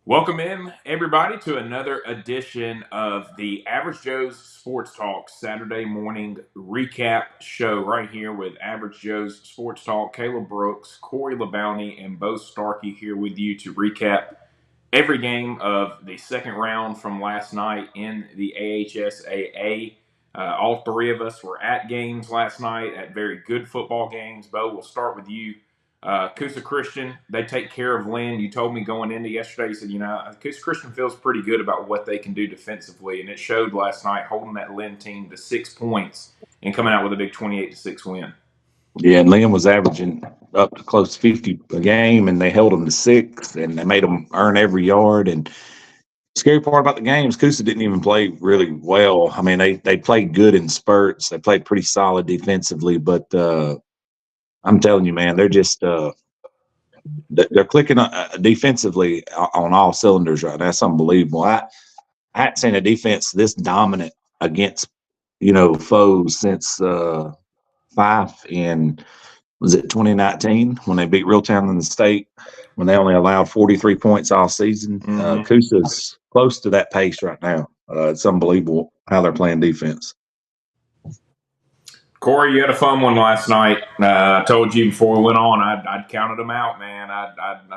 Welcome in, everybody, to another edition of the Average Joe's Sports Talk Saturday morning recap show right here with Average Joe's Sports Talk. Caleb Brooks, Corey LaBounty, and Bo Starkey here with you to recap every game of the second round from last night in the AHSAA. All three of us were at games last night, at very good football games. Bo, we'll start with you. Coosa Christian, they take care of Lynn. You told me going into yesterday, you said, Coosa Christian feels pretty good about what they can do defensively, and it showed last night holding that Lynn team to 6 points and coming out with a big 28-6 win. Yeah, and Liam was averaging up to close to 50 a game, and they held them to 6, and they made them earn every yard. And the scary part about the game is Coosa didn't even play really well. I mean, they played good in spurts. They played pretty solid defensively, but I'm telling you, man, they're just they're clicking defensively on all cylinders right now. That's unbelievable. I hadn't seen a defense this dominant against foes since Fife in, was it 2019 when they beat Reeltown in the state, when they only allowed 43 points all season. Coosa's close to that pace right now. It's unbelievable how they're playing defense. Corey, you had a fun one last night. I told you before we went on, I'd counted them out, man. I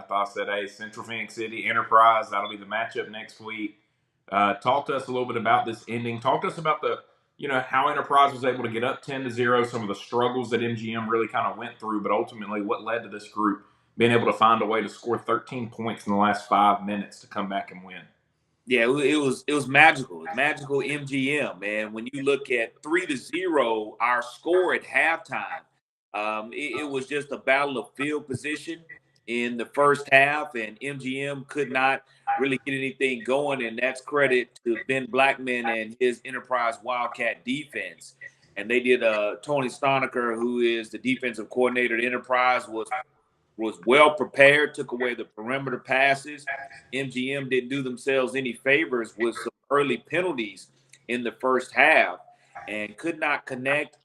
thought I said, hey, Central Phoenix City, Enterprise, that'll be the matchup next week. Talk to us a little bit about this ending. Talk to us about how Enterprise was able to get up 10-0, some of the struggles that MGM really kind of went through, but ultimately what led to this group being able to find a way to score 13 points in the last 5 minutes to come back and win. Yeah, it was magical. It's magical MGM, man. When you look at 3-0, our score at halftime, it was just a battle of field position in the first half, and MGM could not really get anything going, and that's credit to Ben Blackman and his Enterprise Wildcat defense. And they did Tony Stonecker, who is the defensive coordinator at Enterprise, was well prepared, took away the perimeter passes. MGM didn't do themselves any favors with some early penalties in the first half and could not connect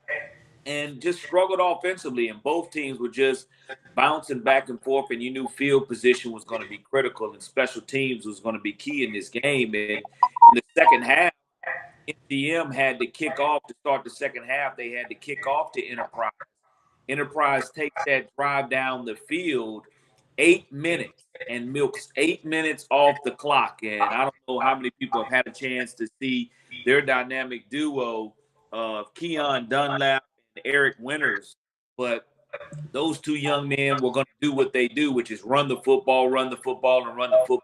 and just struggled offensively. And both teams were just bouncing back and forth, and you knew field position was going to be critical and special teams was going to be key in this game. And in the second half, MGM had to kick off to start the second half. They had to kick off to Enterprise. Enterprise takes that drive down the field 8 minutes and milks 8 minutes off the clock. And I don't know how many people have had a chance to see their dynamic duo of Keon Dunlap and Eric Winters, but those two young men were going to do what they do, which is run the football, and run the football some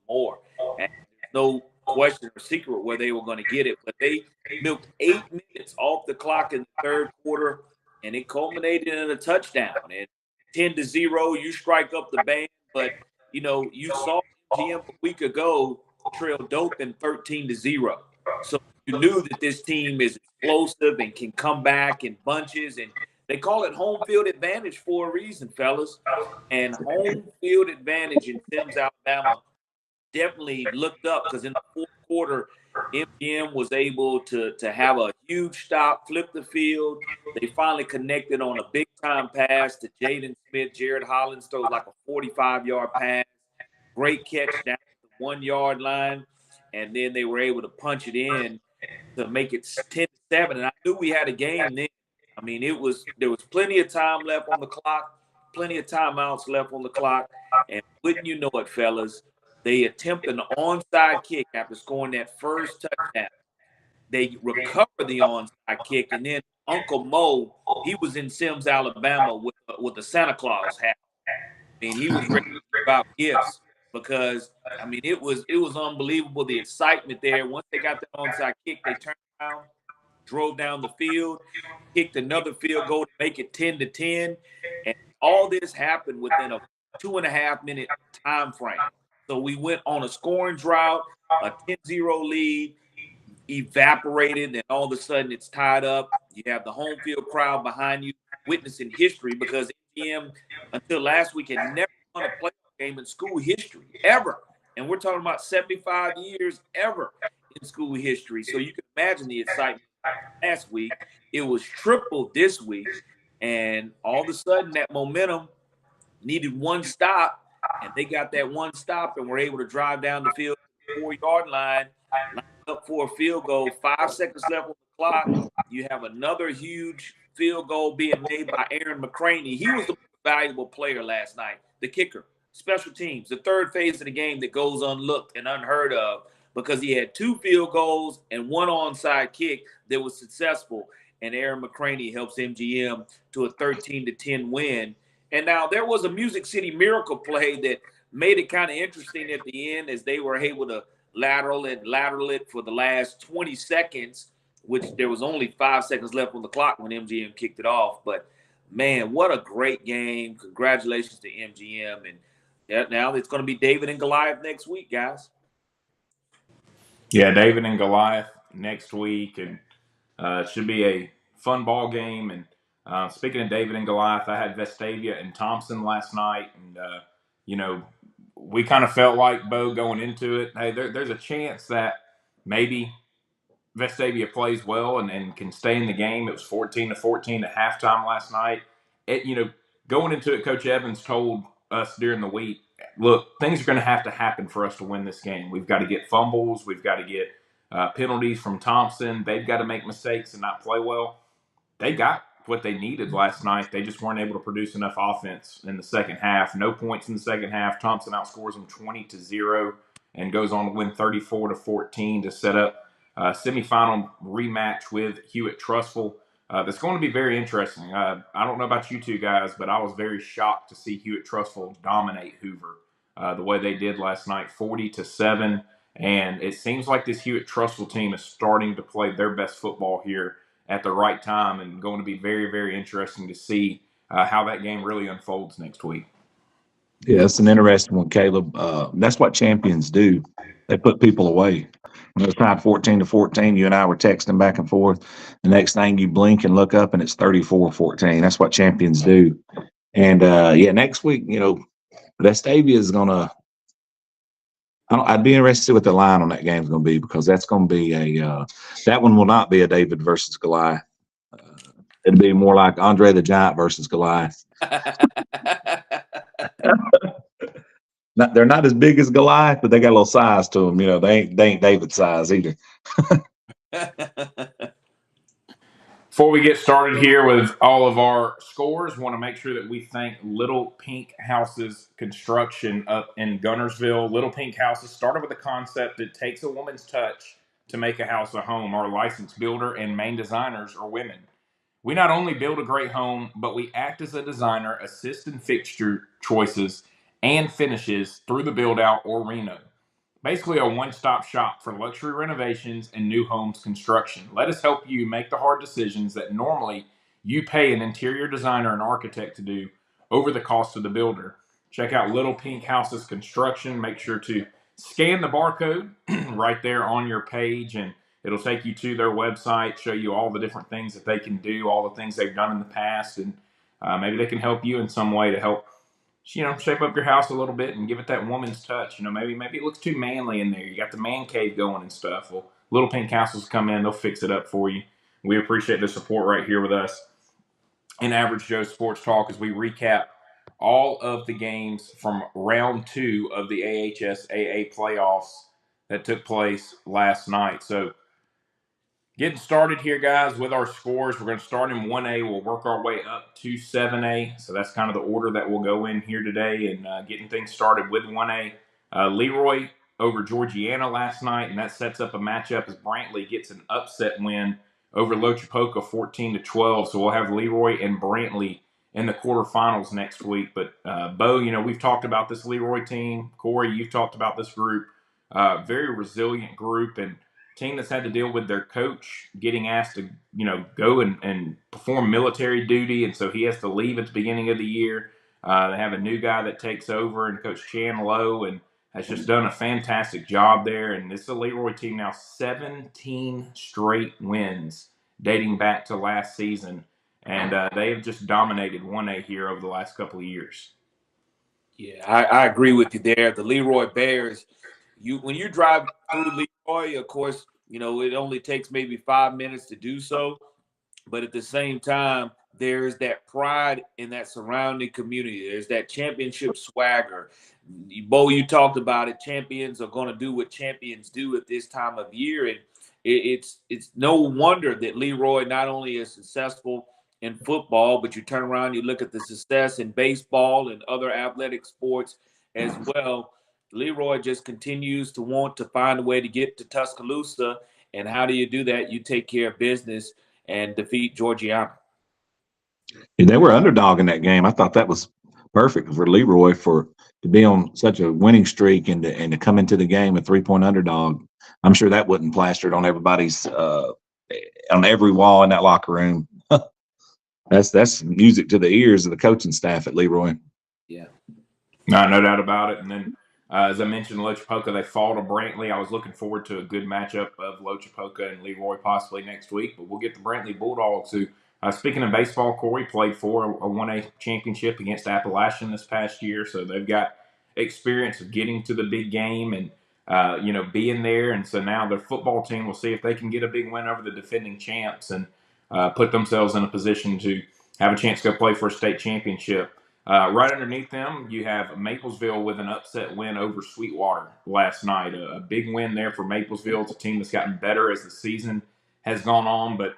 more. And there's no question or secret where they were going to get it, but they milked 8 minutes off the clock in the third quarter, and it culminated in a touchdown. And 10-0, you strike up the band, but you saw MGM a week ago trail Dothan 13-0. So you knew that this team is explosive and can come back in bunches, and they call it home field advantage for a reason, fellas. And home field advantage in Sims, Alabama definitely looked up, because in the fourth quarter, MGM was able to have a huge stop, flip the field. They finally connected on a big-time pass to Jaden Smith. Jared Hollins throws like a 45-yard pass. Great catch down at the 1-yard line. And then they were able to punch it in to make it 10-7. And I knew we had a game then. I mean, there was plenty of time left on the clock, plenty of timeouts left on the clock. And wouldn't you know it, fellas, they attempt an onside kick after scoring that first touchdown. They recover the onside kick, and then Uncle Mo, he was in Sims, Alabama with a Santa Claus hat. I mean, he was ready to give out gifts because, I mean, it was unbelievable, the excitement there. Once they got the onside kick, they turned around, drove down the field, kicked another field goal to make it 10-10, and all this happened within a 2.5-minute time frame. So we went on a scoring drought, a 10-0 lead, evaporated, and all of a sudden it's tied up. You have the home field crowd behind you witnessing history, because MGM, until last week, had never won a playoff game in school history, ever. And we're talking about 75 years ever in school history. So you can imagine the excitement last week. It was triple this week. And all of a sudden that momentum needed one stop. and they got that one stop and were able to drive down the field to the 4-yard line, line up for a field goal. 5 seconds left on the clock. You have another huge field goal being made by Aaron McCraney. He was the most valuable player last night, the kicker. Special teams, the third phase of the game that goes unlooked and unheard of, because he had 2 field goals and 1 onside kick that was successful. And Aaron McCraney helps MGM to a 13-10 win. And now there was a Music City Miracle play that made it kind of interesting at the end, as they were able to lateral it for the last 20 seconds, which there was only 5 seconds left on the clock when MGM kicked it off. But, man, what a great game. Congratulations to MGM. And now it's going to be David and Goliath next week, guys. Yeah, David and Goliath next week, and it should be a fun ball game. And speaking of David and Goliath, I had Vestavia and Thompson last night, and we kind of felt like, Bo, going into it, hey, there's a chance that maybe Vestavia plays well and can stay in the game. It was 14-14 at halftime last night. Going into it, Coach Evans told us during the week, look, things are going to happen for us to win this game. We've got to get fumbles. We've got to get penalties from Thompson. They've got to make mistakes and not play well. They got what they needed last night. They just weren't able to produce enough offense in the second half. No points in the second half. Thompson outscores them 20-0 and goes on to win 34-14 to set up a semifinal rematch with Hewitt-Trussville. That's going to be very interesting. I don't know about you two guys, but I was very shocked to see Hewitt-Trussville dominate Hoover the way they did last night, 40-7. And it seems like this Hewitt-Trussville team is starting to play their best football here at the right time, and going to be very, very interesting to see how that game really unfolds next week. Yeah, it's an interesting one, Caleb. That's what champions do. They put people away. When it was tied 14-14, you and I were texting back and forth. The next thing you blink and look up, and it's 34-14. That's what champions do. And, next week, Vestavia is going to – I'd be interested to see what the line on that game is going to be, because that's going to be that one will not be a David versus Goliath. It'll be more like Andre the Giant versus Goliath. They're not as big as Goliath, but they got a little size to them. They ain't David size either. Before we get started here with all of our scores, want to make sure that we thank Little Pink Houses Construction up in Gunnersville. Little Pink Houses started with a concept that takes a woman's touch to make a house a home. Our licensed builder and main designers are women. We not only build a great home, but we act as a designer, assist in fixture choices and finishes through the build-out or reno. Basically a one-stop shop for luxury renovations and new homes construction. Let us help you make the hard decisions that normally you pay an interior designer and architect to do over the cost of the builder. Check out Little Pink Houses Construction. Make sure to scan the barcode right there on your page, and it'll take you to their website, show you all the different things that they can do, all the things they've done in the past, and maybe they can help you in some way to help shape up your house a little bit and give it that woman's touch. Maybe it looks too manly in there. You got the man cave going and stuff. Well, Little Pink Houses come in, they'll fix it up for you. We appreciate the support right here with us in Average Joe Sports Talk as we recap all of the games from round 2 of the AHSAA Playoffs that took place last night. So getting started here, guys, with our scores. We're going to start in 1A. We'll work our way up to 7A. So that's kind of the order that we'll go in here today, and getting things started with 1A. Leroy over Georgiana last night, and that sets up a matchup as Brantley gets an upset win over Lochapoka 14-12. So we'll have Leroy and Brantley in the quarterfinals next week. But, Bo, we've talked about this Leroy team. Corey, you've talked about this group. Very resilient group, and team that's had to deal with their coach getting asked to, go and perform military duty, and so he has to leave at the beginning of the year. They have a new guy that takes over, and Coach Chan Lowe, and has just done a fantastic job there. And this is a Leroy team now, 17 straight wins dating back to last season, and they have just dominated 1A here over the last couple of years. Yeah, I agree with you there. The Leroy Bears, when you drive through Leroy, of course, it only takes maybe 5 minutes to do so. But at the same time, there's that pride in that surrounding community. There's that championship swagger. Bo, you talked about it. Champions are going to do what champions do at this time of year, and it's no wonder that Leroy not only is successful in football, but you turn around, you look at the success in baseball and other athletic sports as well. Leroy just continues to want to find a way to get to Tuscaloosa, and how do you do that? You take care of business and defeat Georgiana. And they were underdog in that game. I thought that was perfect for Leroy to be on such a winning streak and to come into the game a 3-point underdog. I'm sure that wasn't plastered on everybody's on every wall in that locker room. That's music to the ears of the coaching staff at Leroy. Yeah. No doubt about it. And then, as I mentioned, Lochapoka, they fall to Brantley. I was looking forward to a good matchup of Lochapoka and Leroy possibly next week, but we'll get the Brantley Bulldogs, who, speaking of baseball, Corey, played for a 1A championship against Appalachian this past year, so they've got experience of getting to the big game and being there. And so now their football team will see if they can get a big win over the defending champs and put themselves in a position to have a chance to go play for a state championship. Right underneath them, you have Maplesville with an upset win over Sweetwater last night. A big win there for Maplesville. It's a team that's gotten better as the season has gone on. But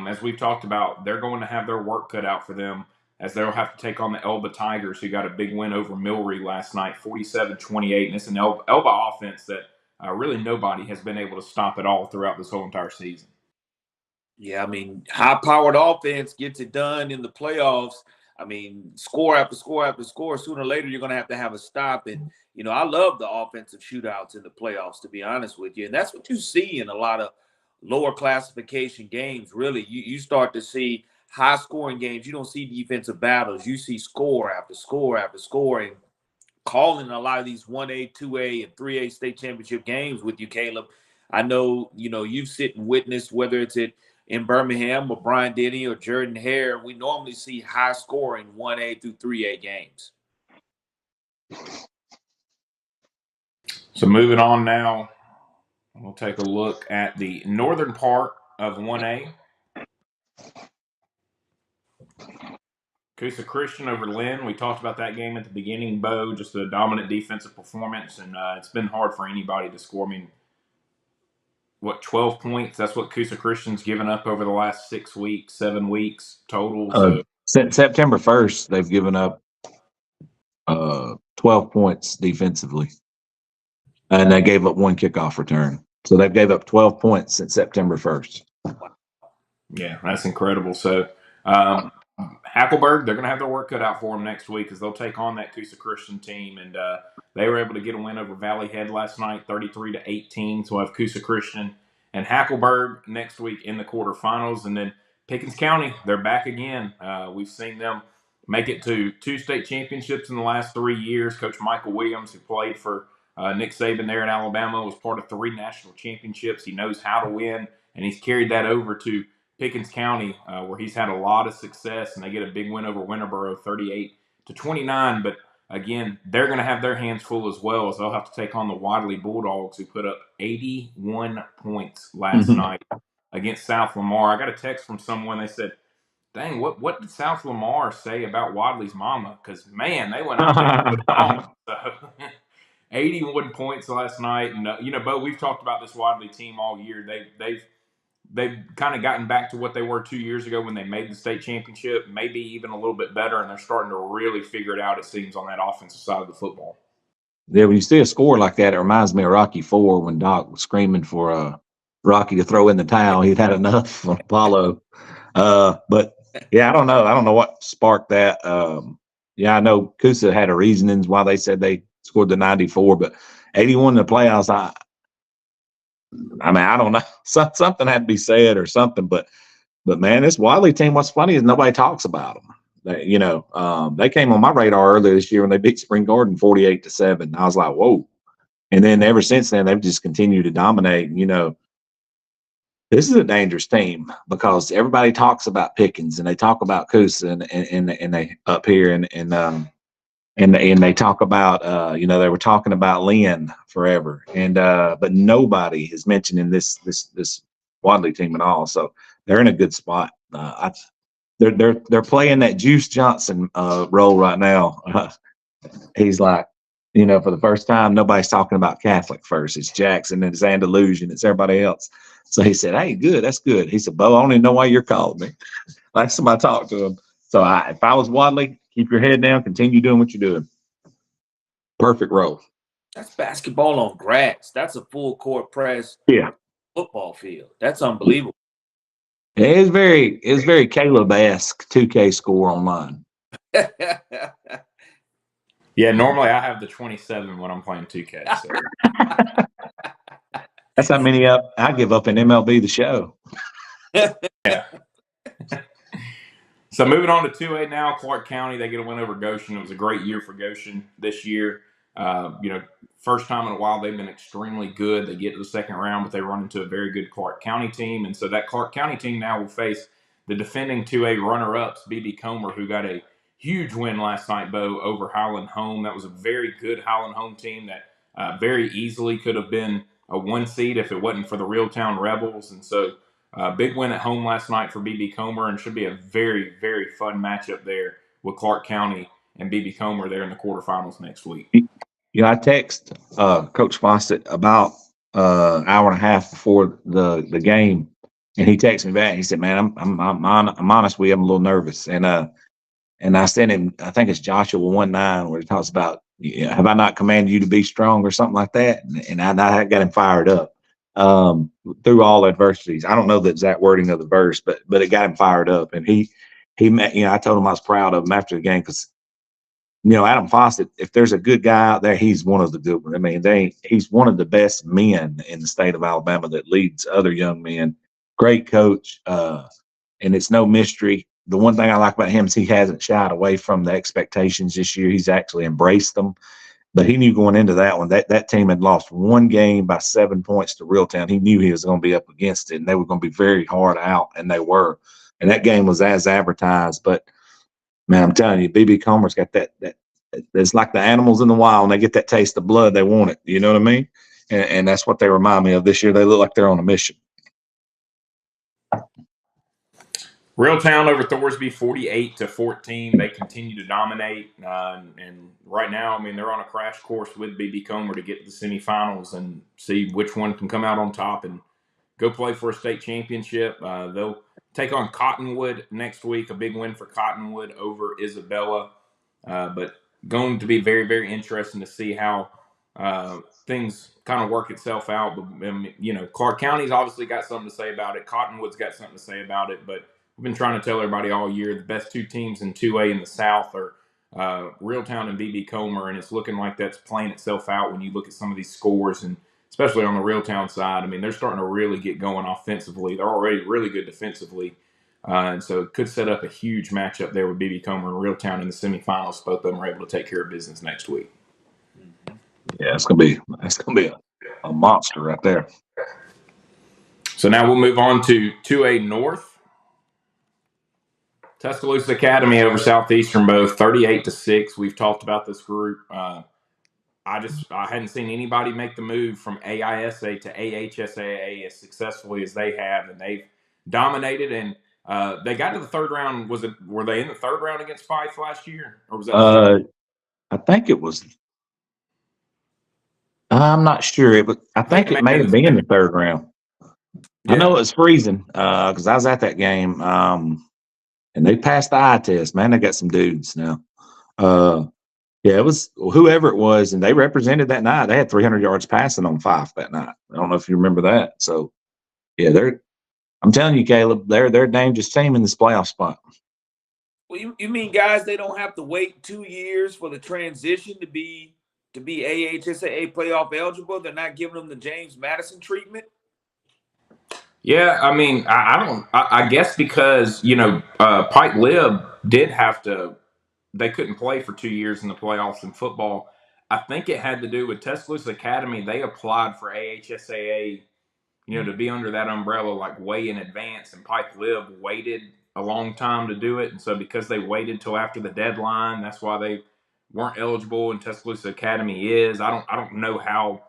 as we've talked about, they're going to have their work cut out for them, as they'll have to take on the Elba Tigers, who got a big win over Milry last night, 47-28. And it's an Elba offense that really nobody has been able to stop at all throughout this whole entire season. Yeah, I mean, high-powered offense gets it done in the playoffs. I mean, score after score after score. Sooner or later, you're going to have a stop. And, I love the offensive shootouts in the playoffs, to be honest with you. And that's what you see in a lot of lower classification games, really. You start to see high-scoring games. You don't see defensive battles. You see score after score after score. And calling a lot of these 1A, 2A, and 3A state championship games with you, Caleb. I know, you've sit and witnessed, whether it's in Birmingham or Brian Denny or Jordan Hare, we normally see high scoring 1A through 3A games. So moving on now, we'll take a look at the northern part of 1A. Coosa Christian over Lynn. We talked about that game at the beginning, Bo, just a dominant defensive performance, and it's been hard for anybody to score. I mean, 12 points? That's what Coosa Christian's given up over the last 7 weeks total. So Since September 1st, they've given up 12 points defensively, and they gave up 1 kickoff return. So they've gave up 12 points since September 1st. Yeah, that's incredible. So Hackleburg, they're going to have their work cut out for them next week, as they'll take on that Coosa Christian team. And they were able to get a win over Valley Head last night, 33-18. So we'll have Coosa Christian and Hackleburg next week in the quarterfinals. And then Pickens County, they're back again. We've seen them make it to 2 state championships in the last 3 years. Coach Michael Williams, who played for Nick Saban there in Alabama, was part of 3 national championships. He knows how to win, and he's carried that over to Pickens County, where he's had a lot of success, and they get a big win over Winterboro, 38-29. But again, they're going to have their hands full as well, as they'll have to take on the Wadley Bulldogs, who put up 81 points last night against South Lamar. I got a text from someone. They said, "Dang, what did South Lamar say about Wadley's mama?" Because man, they went out there and put it on. So 81 points last night, and Bo, we've talked about this Wadley team all year. They've kind of gotten back to what they were 2 years ago when they made the state championship, maybe even a little bit better, and they're starting to really figure it out, it seems, on that offensive side of the football. Yeah, when you see a score like that, it reminds me of Rocky IV when Doc was screaming for Rocky to throw in the towel. He'd had enough on Apollo. But, yeah, I don't know what sparked that. Yeah, I know Coosa had a reasonings why they said they scored the 94, but 81 in the playoffs, I mean, I don't know. Something had to be said or something, but man, this Wadley team, what's funny is nobody talks about them. They came on my radar earlier this year when they beat Spring Garden 48-7. I was like, whoa. And then ever since then, they've just continued to dominate. This is a dangerous team because everybody talks about Pickens and they talk about Coosa and they up here and they talk about they were talking about Lynn forever, and but nobody is mentioning this Wadley team at all. So they're in a good spot. they're playing that Juice Johnson role right now. He's like, for the first time, nobody's talking about Catholic first. It's Jackson and it's Andalusian. It's everybody else. So he said, "Hey, good, that's good." He said, "Bo, I don't even know why you're calling me." Like somebody talked to him. So if I was Wadley, keep your head down, continue doing what you're doing. Perfect role. That's basketball on grass. That's a full court press Yeah. football field. That's unbelievable. It's very Caleb-esque 2K score online. Yeah, normally I have the 27 when I'm playing 2K. So. That's how many I give up in MLB The Show. Yeah. So moving on to 2A now, Clark County, they get a win over Goshen. It was a great year for Goshen this year. First time in a while they've been extremely good. They get to the second round, but they run into a very good Clark County team. And so that Clark County team now will face the defending 2A runner-ups, BB Comer, who got a huge win last night, Bo, over Highland Home. That was a very good Highland Home team that very easily could have been a 1 seed if it wasn't for the Reeltown Rebels. And so big win at home last night for BB Comer, and should be a very, very fun matchup there with Clark County and BB Comer there in the quarterfinals next week. I text Coach Fawcett about an hour and a half before the game, and he texted me back. He said, "Man, I'm honest with you, I'm a little nervous." And I sent him, I think it's Joshua 1:9, where he talks about, have I not commanded you to be strong or something like that? And I got him fired up through all adversities. I don't know the exact wording of the verse, but it got him fired up. And he met, I told him I was proud of him after the game because, Adam Fawcett, if there's a good guy out there, he's one of the good ones. I mean, he's one of the best men in the state of Alabama that leads other young men. Great coach, and it's no mystery. The one thing I like about him is he hasn't shied away from the expectations this year. He's actually embraced them. But he knew going into that one, that team had lost one game by 7 points to Reeltown. He knew he was going to be up against it, and they were going to be very hard out, and they were. And that game was as advertised. But, man, I'm telling you, BB Comer's got that it's like the animals in the wild. When they get that taste of blood, they want it. You know what I mean? And that's what they remind me of this year. They look like they're on a mission. Reeltown over Thorsby, 48-14. They continue to dominate, and right now, I mean, they're on a crash course with BB Comer to get to the semifinals and see which one can come out on top and go play for a state championship. They'll take on Cottonwood next week. A big win for Cottonwood over Isabella, but going to be very, very interesting to see how things kind of work itself out. But Clark County's obviously got something to say about it. Cottonwood's got something to say about it, but we've been trying to tell everybody all year the best two teams in 2A in the South are Reeltown and BB Comer, and it's looking like that's playing itself out when you look at some of these scores, and especially on the Reeltown side. I mean, they're starting to really get going offensively. They're already really good defensively, and so it could set up a huge matchup there with BB Comer and Reeltown in the semifinals. Both of them are able to take care of business next week. Yeah, it's gonna be a monster right there. So now we'll move on to 2A North. Tuscaloosa Academy over Southeastern, both 38-6. We've talked about this group. I hadn't seen anybody make the move from AISA to AHSAA as successfully as they have, and they've dominated. And they got to the third round. Were they in the third round against Fife last year, or was that? I think it was. I'm not sure. I think it may have been the third round. Yeah. I know it was freezing because I was at that game. And they passed the eye test, man. They got some dudes now. Yeah, it was whoever it was, and they represented that night. They had 300 yards passing on Fife that night. I don't know if you remember that. So, yeah, I'm telling you, Caleb, they're a dangerous team in this playoff spot. Well, you mean, guys, they don't have to wait 2 years for the transition to be AHSAA playoff eligible? They're not giving them the James Madison treatment? Yeah, I mean, I guess because, Pike Lib did have to, they couldn't play for 2 years in the playoffs in football. I think it had to do with Tuscaloosa Academy. They applied for AHSAA, to be under that umbrella like way in advance, and Pike Lib waited a long time to do it. And so because they waited till after the deadline, that's why they weren't eligible, and Tuscaloosa Academy is. I don't know how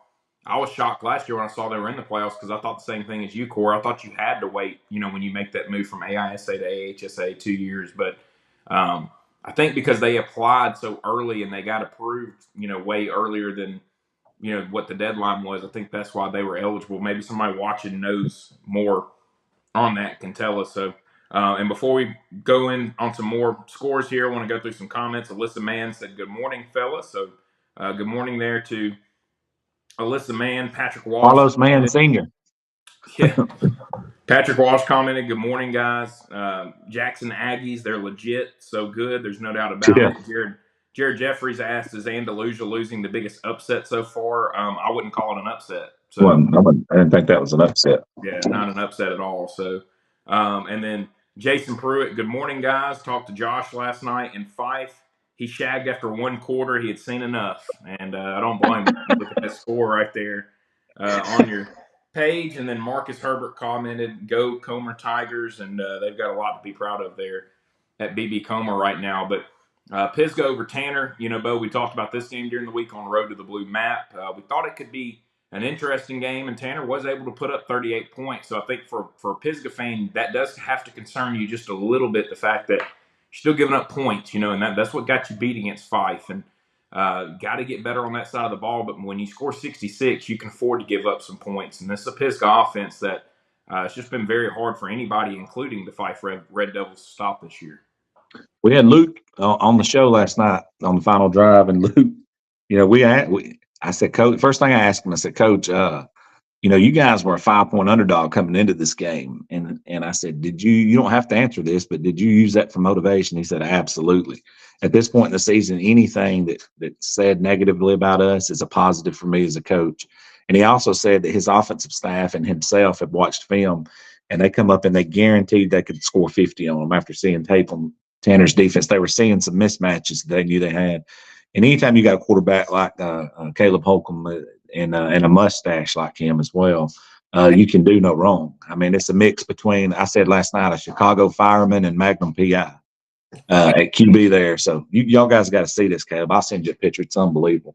I was shocked last year when I saw they were in the playoffs because I thought the same thing as you, Corey. I thought you had to wait, when you make that move from AISA to AHSA 2 years. But I think because they applied so early and they got approved, way earlier than, what the deadline was, I think that's why they were eligible. Maybe somebody watching knows more on that can tell us. So, and before we go in on some more scores here, I want to go through some comments. Alyssa Mann said, "Good morning, fellas." So, good morning there to Alyssa Mann. Patrick Walsh Carlos Mann commented, Sr. yeah. Patrick Walsh commented, "Good morning, guys. Jackson Aggies, they're legit, so good. There's no doubt about Yeah. it." Jared Jeffries asked, "Is Andalusia losing the biggest upset so far?" I wouldn't call it an upset. So I didn't think that was an upset. yeah, not an upset at all. So, and then Jason Pruitt, "Good morning, guys. Talked to Josh last night in Fife. He shagged after one quarter. He had seen enough, and I don't blame him. You look at that score right there on your page." And then Marcus Herbert commented, "Go Comer Tigers," and they've got a lot to be proud of there at BB Comer right now. But Pisgah over Tanner, Bo, we talked about this game during the week on Road to the Blue Map. We thought it could be an interesting game, and Tanner was able to put up 38 points. So I think for a Pisgah fan, that does have to concern you just a little bit, the fact that you're still giving up points, and that's what got you beat against Fife. And got to get better on that side of the ball. But when you score 66, you can afford to give up some points. And this is a Pisgah offense that it's just been very hard for anybody, including the Fife Red Devils, to stop this year. We had Luke on the show last night on the final drive, and Luke, I said, Coach, first thing I asked him, I said, Coach, you guys were a 5-point underdog coming into this game. And I said, you don't have to answer this, but did you use that for motivation? He said, absolutely. At this point in the season, anything that's said negatively about us is a positive for me as a coach. And he also said that his offensive staff and himself have watched film, and they come up and they guaranteed they could score 50 on them after seeing tape on Tanner's defense. They were seeing some mismatches they knew they had. And anytime you got a quarterback like Caleb Holcomb and a mustache like him as well, you can do no wrong. I mean, it's a mix between, I said last night, a Chicago fireman and Magnum PI at QB there. So y'all guys got to see this, Caleb. I'll send you a picture. It's unbelievable.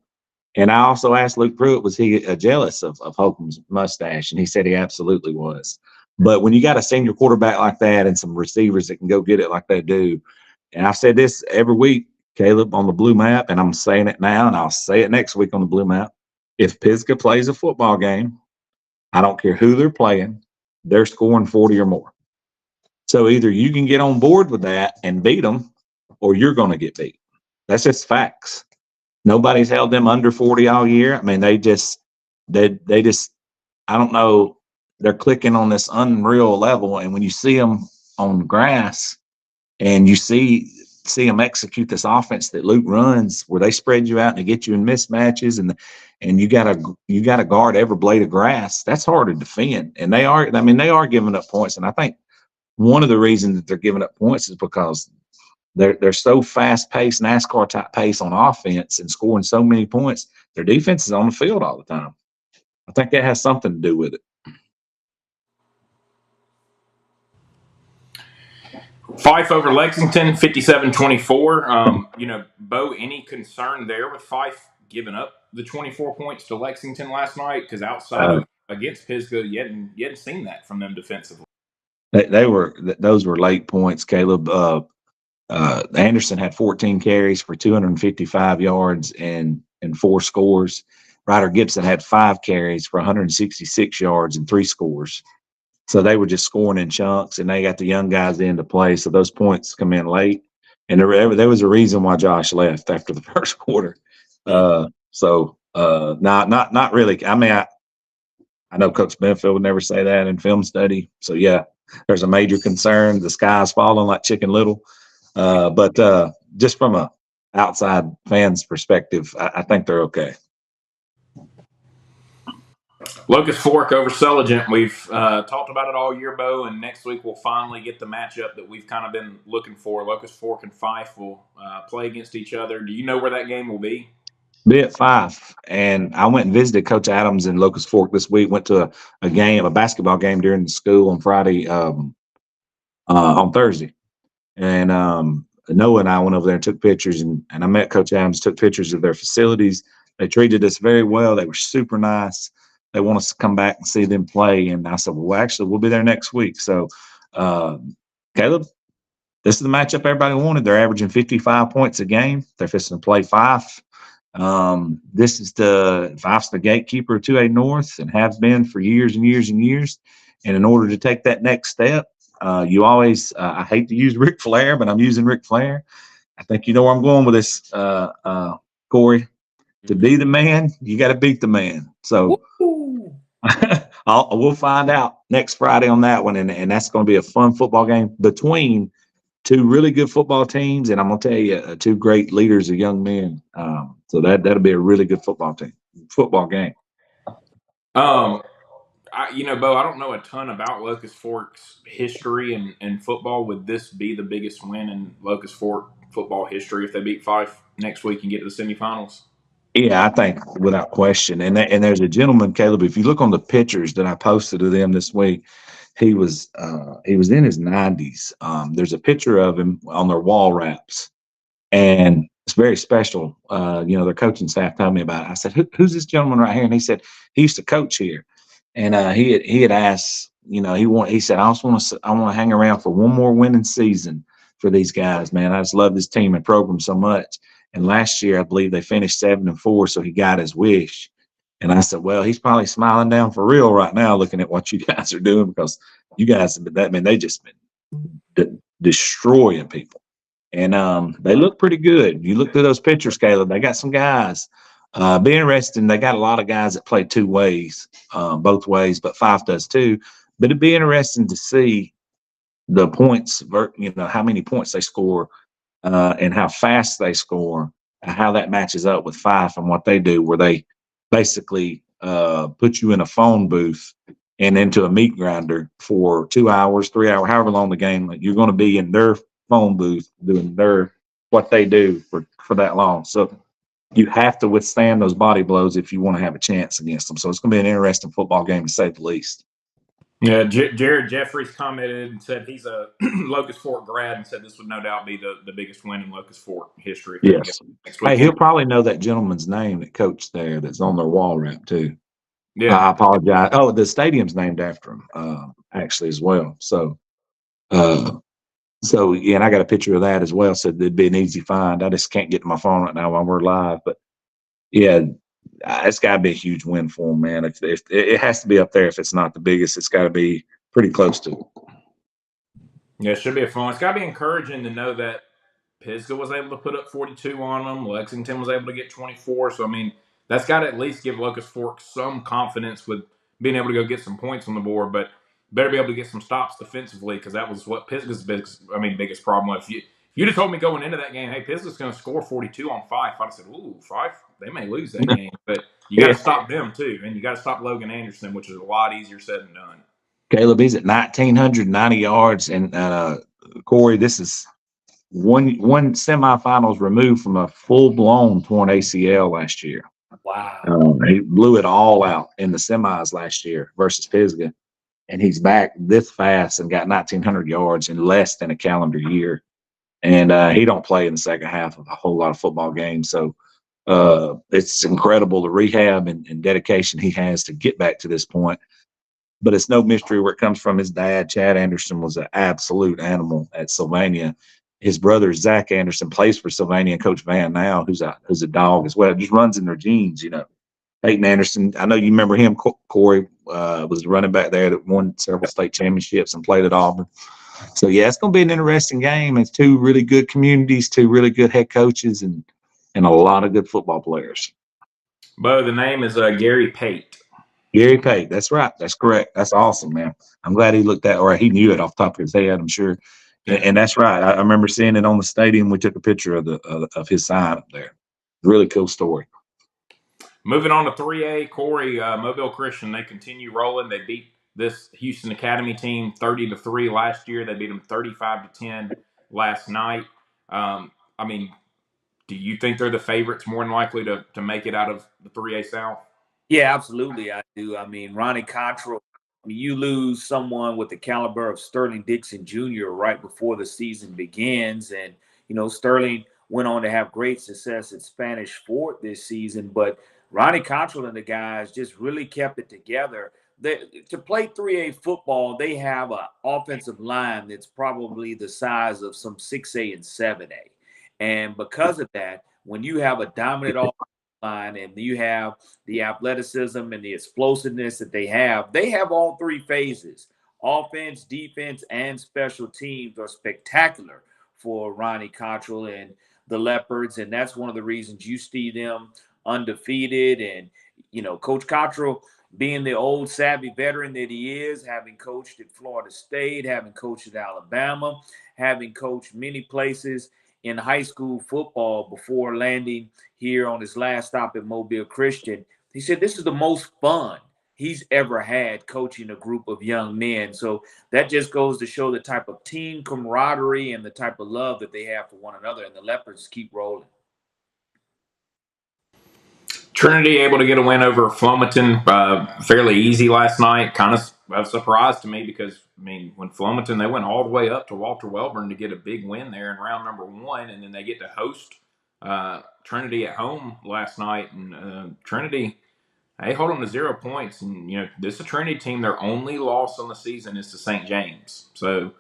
And I also asked Luke Pruitt, was he jealous of Holcomb's mustache? And he said he absolutely was. But when you got a senior quarterback like that and some receivers that can go get it like they do, and I've said this every week, Caleb, on the Blue Map, and I'm saying it now, and I'll say it next week on the Blue Map. If Pisgah plays a football game, I don't care who they're playing, they're scoring 40 or more. So either you can get on board with that and beat them, or you're going to get beat. That's just facts. Nobody's held them under 40 all year. I mean, they just, I don't know, they're clicking on this unreal level. And when you see them on grass and you see them execute this offense that Luke runs, where they spread you out and they get you in mismatches, and you gotta guard every blade of grass, that's hard to defend. And they are giving up points. And I think one of the reasons that they're giving up points is because they're so fast-paced, NASCAR-type pace on offense and scoring so many points. Their defense is on the field all the time. I think that has something to do with it. Fife over Lexington, 57-24. Bo, any concern there with Fife giving up the 24 points to Lexington last night? Because outside of against Pisgah, you hadn't seen that from them defensively. Those were late points, Caleb. Anderson had 14 carries for 255 yards and 4 scores. Ryder Gibson had 5 carries for 166 yards and 3 scores. So they were just scoring in chunks, and they got the young guys in to play. So those points come in late. And there was a reason why Josh left after the first quarter. Not really. I mean, I know Coach Benfield would never say that in film study. So, yeah, there's a major concern. The sky's falling like Chicken Little. But just from a outside fan's perspective, I think they're okay. Locust Fork over Celigent. We've talked about it all year, Bo, and next week we'll finally get the matchup that we've kind of been looking for. Locust Fork and Fife will play against each other. Do you know where that game will be? Be at Fife. And I went and visited Coach Adams in Locust Fork this week. Went to a basketball game during the school on Friday, on Thursday. And Noah and I went over there and took pictures, and I met Coach Adams, took pictures of their facilities. They treated us very well. They were super nice. They want us to come back and see them play. And I said, well, actually, we'll be there next week. So, Caleb, this is the matchup everybody wanted. They're averaging 55 points a game. They're fixing to play Fife. This is Fife's the gatekeeper of 2A North and has been for years and years and years. And in order to take that next step, you always, I hate to use Ric Flair, but I'm using Ric Flair. I think you know where I'm going with this, Corey. To be the man, you got to beat the man. So we'll find out next Friday on that one. And that's going to be a fun football game between two really good football teams. And I'm going to tell you, two great leaders of young men. So that'll be a really good football game. Bo, I don't know a ton about Locust Fork's history and football. Would this be the biggest win in Locust Fork football history if they beat Fife next week and get to the semifinals? Yeah, I think without question. And there's a gentleman, Caleb, if you look on the pictures that I posted of them this week, he was in his 90s. There's a picture of him on their wall wraps, and it's very special. Their coaching staff told me about it. I said, who's this gentleman right here? And he said he used to coach here. And he had asked, he said, I want to hang around for one more winning season for these guys, man. I just love this team and program so much. And last year, I believe they finished 7-4, so he got his wish. And I said, well, he's probably smiling down for real right now, looking at what you guys are doing, because you guys have been that, man. They just been destroying people, and they look pretty good. You look through those pictures, Caleb. They got some guys. Be interesting. They got a lot of guys that play two ways, both ways, but Fife does too. But it'd be interesting to see the points, how many points they score, and how fast they score, and how that matches up with Fife and what they do, where they basically put you in a phone booth and into a meat grinder for 2 hours, 3 hours, however long the game. You're going to be in their phone booth doing what they do for that long. So you have to withstand those body blows if you want to have a chance against them. So it's going to be an interesting football game, to say the least. Yeah, Jared Jeffries commented and said he's a Locust Fork grad and said this would no doubt be the biggest win in Locust Fork history. Yes. Next Hey, he'll probably know that gentleman's name that coached there that's on their wall wrap too. Yeah. I apologize. Oh, the stadium's named after him, actually, as well. So, and I got a picture of that as well. So it'd be an easy find. I just can't get to my phone right now while we're live. But yeah, it's got to be a huge win for him, man. If it has to be up there, if it's not the biggest, it's got to be pretty close to it. Yeah, it should be a fun. It's got to be encouraging to know that Pisgah was able to put up 42 on them. Lexington was able to get 24. So, I mean, that's got to at least give Locust Fork some confidence with being able to go get some points on the board, but better be able to get some stops defensively, because that was what Pisgah's biggest problem was. If you'd have told me going into that game, hey, Pisgah's going to score 42 on Fife, I'd have said, ooh, Fife, they may lose that game. But you got to stop them too, and you got to stop Logan Anderson, which is a lot easier said than done. Caleb, he's at 1,990 yards, and Corey, this is one semifinals removed from a full-blown torn ACL last year. Wow. He blew it all out in the semis last year versus Pisgah, and he's back this fast and got 1,900 yards in less than a calendar year. And he don't play in the second half of a whole lot of football games. So it's incredible the rehab and dedication he has to get back to this point. But it's no mystery where it comes from. His dad, Chad Anderson, was an absolute animal at Sylvania. His brother, Zach Anderson, plays for Sylvania, and Coach Van now, who's a dog as well. It just runs in their genes, Peyton Anderson, I know you remember him, Corey, was running back there that won several state championships and played at Auburn. So, yeah, it's going to be an interesting game. It's two really good communities, two really good head coaches, and a lot of good football players. Bo, the name is Gary Pate. Gary Pate, that's right. That's correct. That's awesome, man. I'm glad he looked at, or he knew it off the top of his head, I'm sure. And that's right. I remember seeing it on the stadium. We took a picture of his sign up there. Really cool story. Moving on to 3A, Corey, Mobile Christian, they continue rolling. They beat this Houston Academy team 30-3 last year. They beat them 35-10 last night. I mean, do you think they're the favorites more than likely to make it out of the 3A South? Yeah, absolutely. I do. I mean, Ronnie Cottrell, you lose someone with the caliber of Sterling Dixon Jr. right before the season begins. And, Sterling went on to have great success at Spanish Fort this season. But Ronnie Cottrell and the guys just really kept it together. To play 3A football, they have an offensive line that's probably the size of some 6A and 7A. And because of that, when you have a dominant offensive line and you have the athleticism and the explosiveness that they have all three phases. Offense, defense, and special teams are spectacular for Ronnie Cottrell and the Leopards. And that's one of the reasons you see them undefeated. And, Coach Cottrell, being the old savvy veteran that he is, having coached at Florida State, having coached at Alabama, having coached many places in high school football before landing here on his last stop at Mobile Christian, he said this is the most fun he's ever had coaching a group of young men. So that just goes to show the type of team camaraderie and the type of love that they have for one another. And the Leopards keep rolling. Trinity able to get a win over Flomaton fairly easy last night. Kind of a surprise to me because, when Flomaton, they went all the way up to Walter Welborn to get a big win there in round number 1, and then they get to host Trinity at home last night. And Trinity, they hold them to 0 points. And, this is a Trinity team. Their only loss on the season is to St. James. So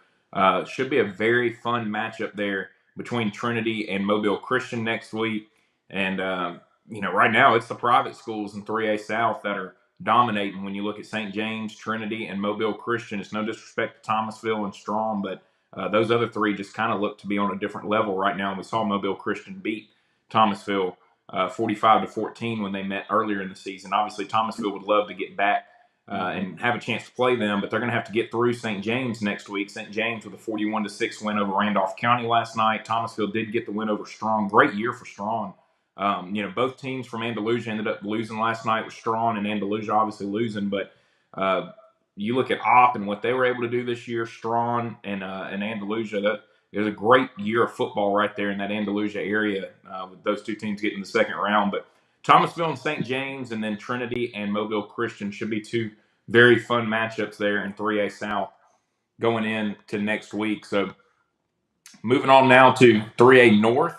should be a very fun matchup there between Trinity and Mobile Christian next week. And, right now it's the private schools in 3A South that are dominating. When you look at St. James, Trinity, and Mobile Christian, it's no disrespect to Thomasville and Strong, but those other three just kind of look to be on a different level right now. And we saw Mobile Christian beat Thomasville 45-14 when they met earlier in the season. Obviously, Thomasville would love to get back and have a chance to play them, but they're going to have to get through St. James next week. St. James with a 41-6 win over Randolph County last night. Thomasville did get the win over Strong. Great year for Strong. Both teams from Andalusia ended up losing last night with Strong, and Andalusia obviously losing. But you look at Opp and what they were able to do this year, Strong and Andalusia. That it was a great year of football right there in that Andalusia area with those two teams getting the second round. But Thomasville and St. James, and then Trinity and Mobile Christian should be two very fun matchups there in 3A South going into next week. So moving on now to 3A North.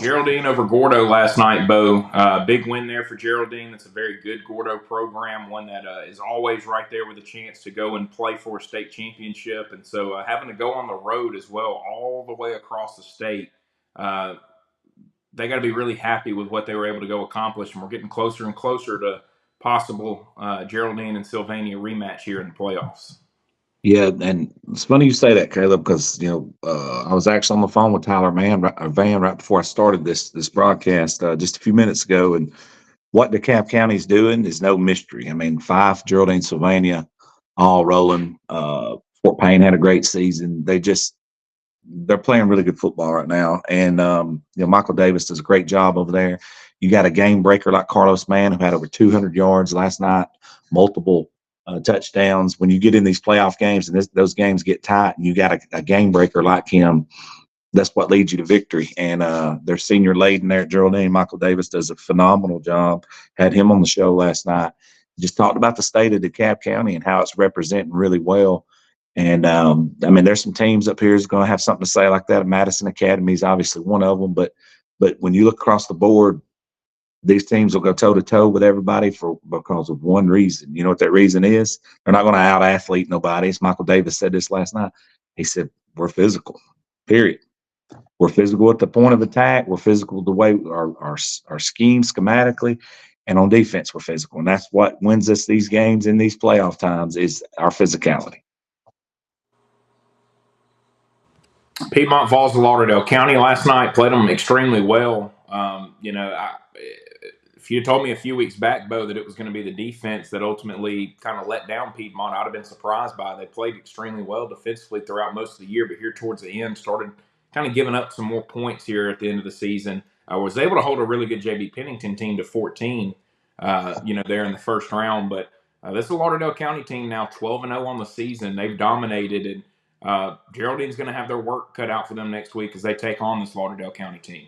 Geraldine over Gordo last night, Bo. Big win there for Geraldine. That's a very good Gordo program, one that is always right there with a chance to go and play for a state championship. And so having to go on the road as well, all the way across the state, they got to be really happy with what they were able to go accomplish. And we're getting closer and closer to possible Geraldine and Sylvania rematch here in the playoffs. Yeah, and it's funny you say that, Caleb, because I was actually on the phone with Tyler Van right before I started this broadcast just a few minutes ago, and what DeKalb County's doing is no mystery. Fife, Geraldine, Sylvania, all rolling. Fort Payne had a great season. They're playing really good football right now, and Michael Davis does a great job over there. You got a game breaker like Carlos Mann, who had over 200 yards last night, multiple touchdowns. When you get in these playoff games and those games get tight, and you got a game breaker like him, that's what leads you to victory. And their senior Layden there at Geraldine, Michael Davis, does a phenomenal job. Had him on the show last night. Just talked about the state of DeKalb County and how it's representing really well. And there's some teams up here that's going to have something to say like that. Madison Academy is obviously one of them, but when you look across the board, these teams will go toe-to-toe with everybody because of one reason. You know what that reason is? They're not going to out-athlete nobody. As Michael Davis said this last night. He said, we're physical, period. We're physical at the point of attack. We're physical the way our scheme schematically. And on defense, we're physical. And that's what wins us these games in these playoff times is our physicality. Piedmont Falls to Lauderdale County last night played them extremely well. If you told me a few weeks back, Bo, that it was going to be the defense that ultimately kind of let down Piedmont, I'd have been surprised by it. They played extremely well defensively throughout most of the year, but here towards the end started kind of giving up some more points here at the end of the season. I was able to hold a really good J.B. Pennington team to 14, there in the first round. But this is a Lauderdale County team now 12-0 on the season. They've dominated, and Geraldine's going to have their work cut out for them next week as they take on this Lauderdale County team.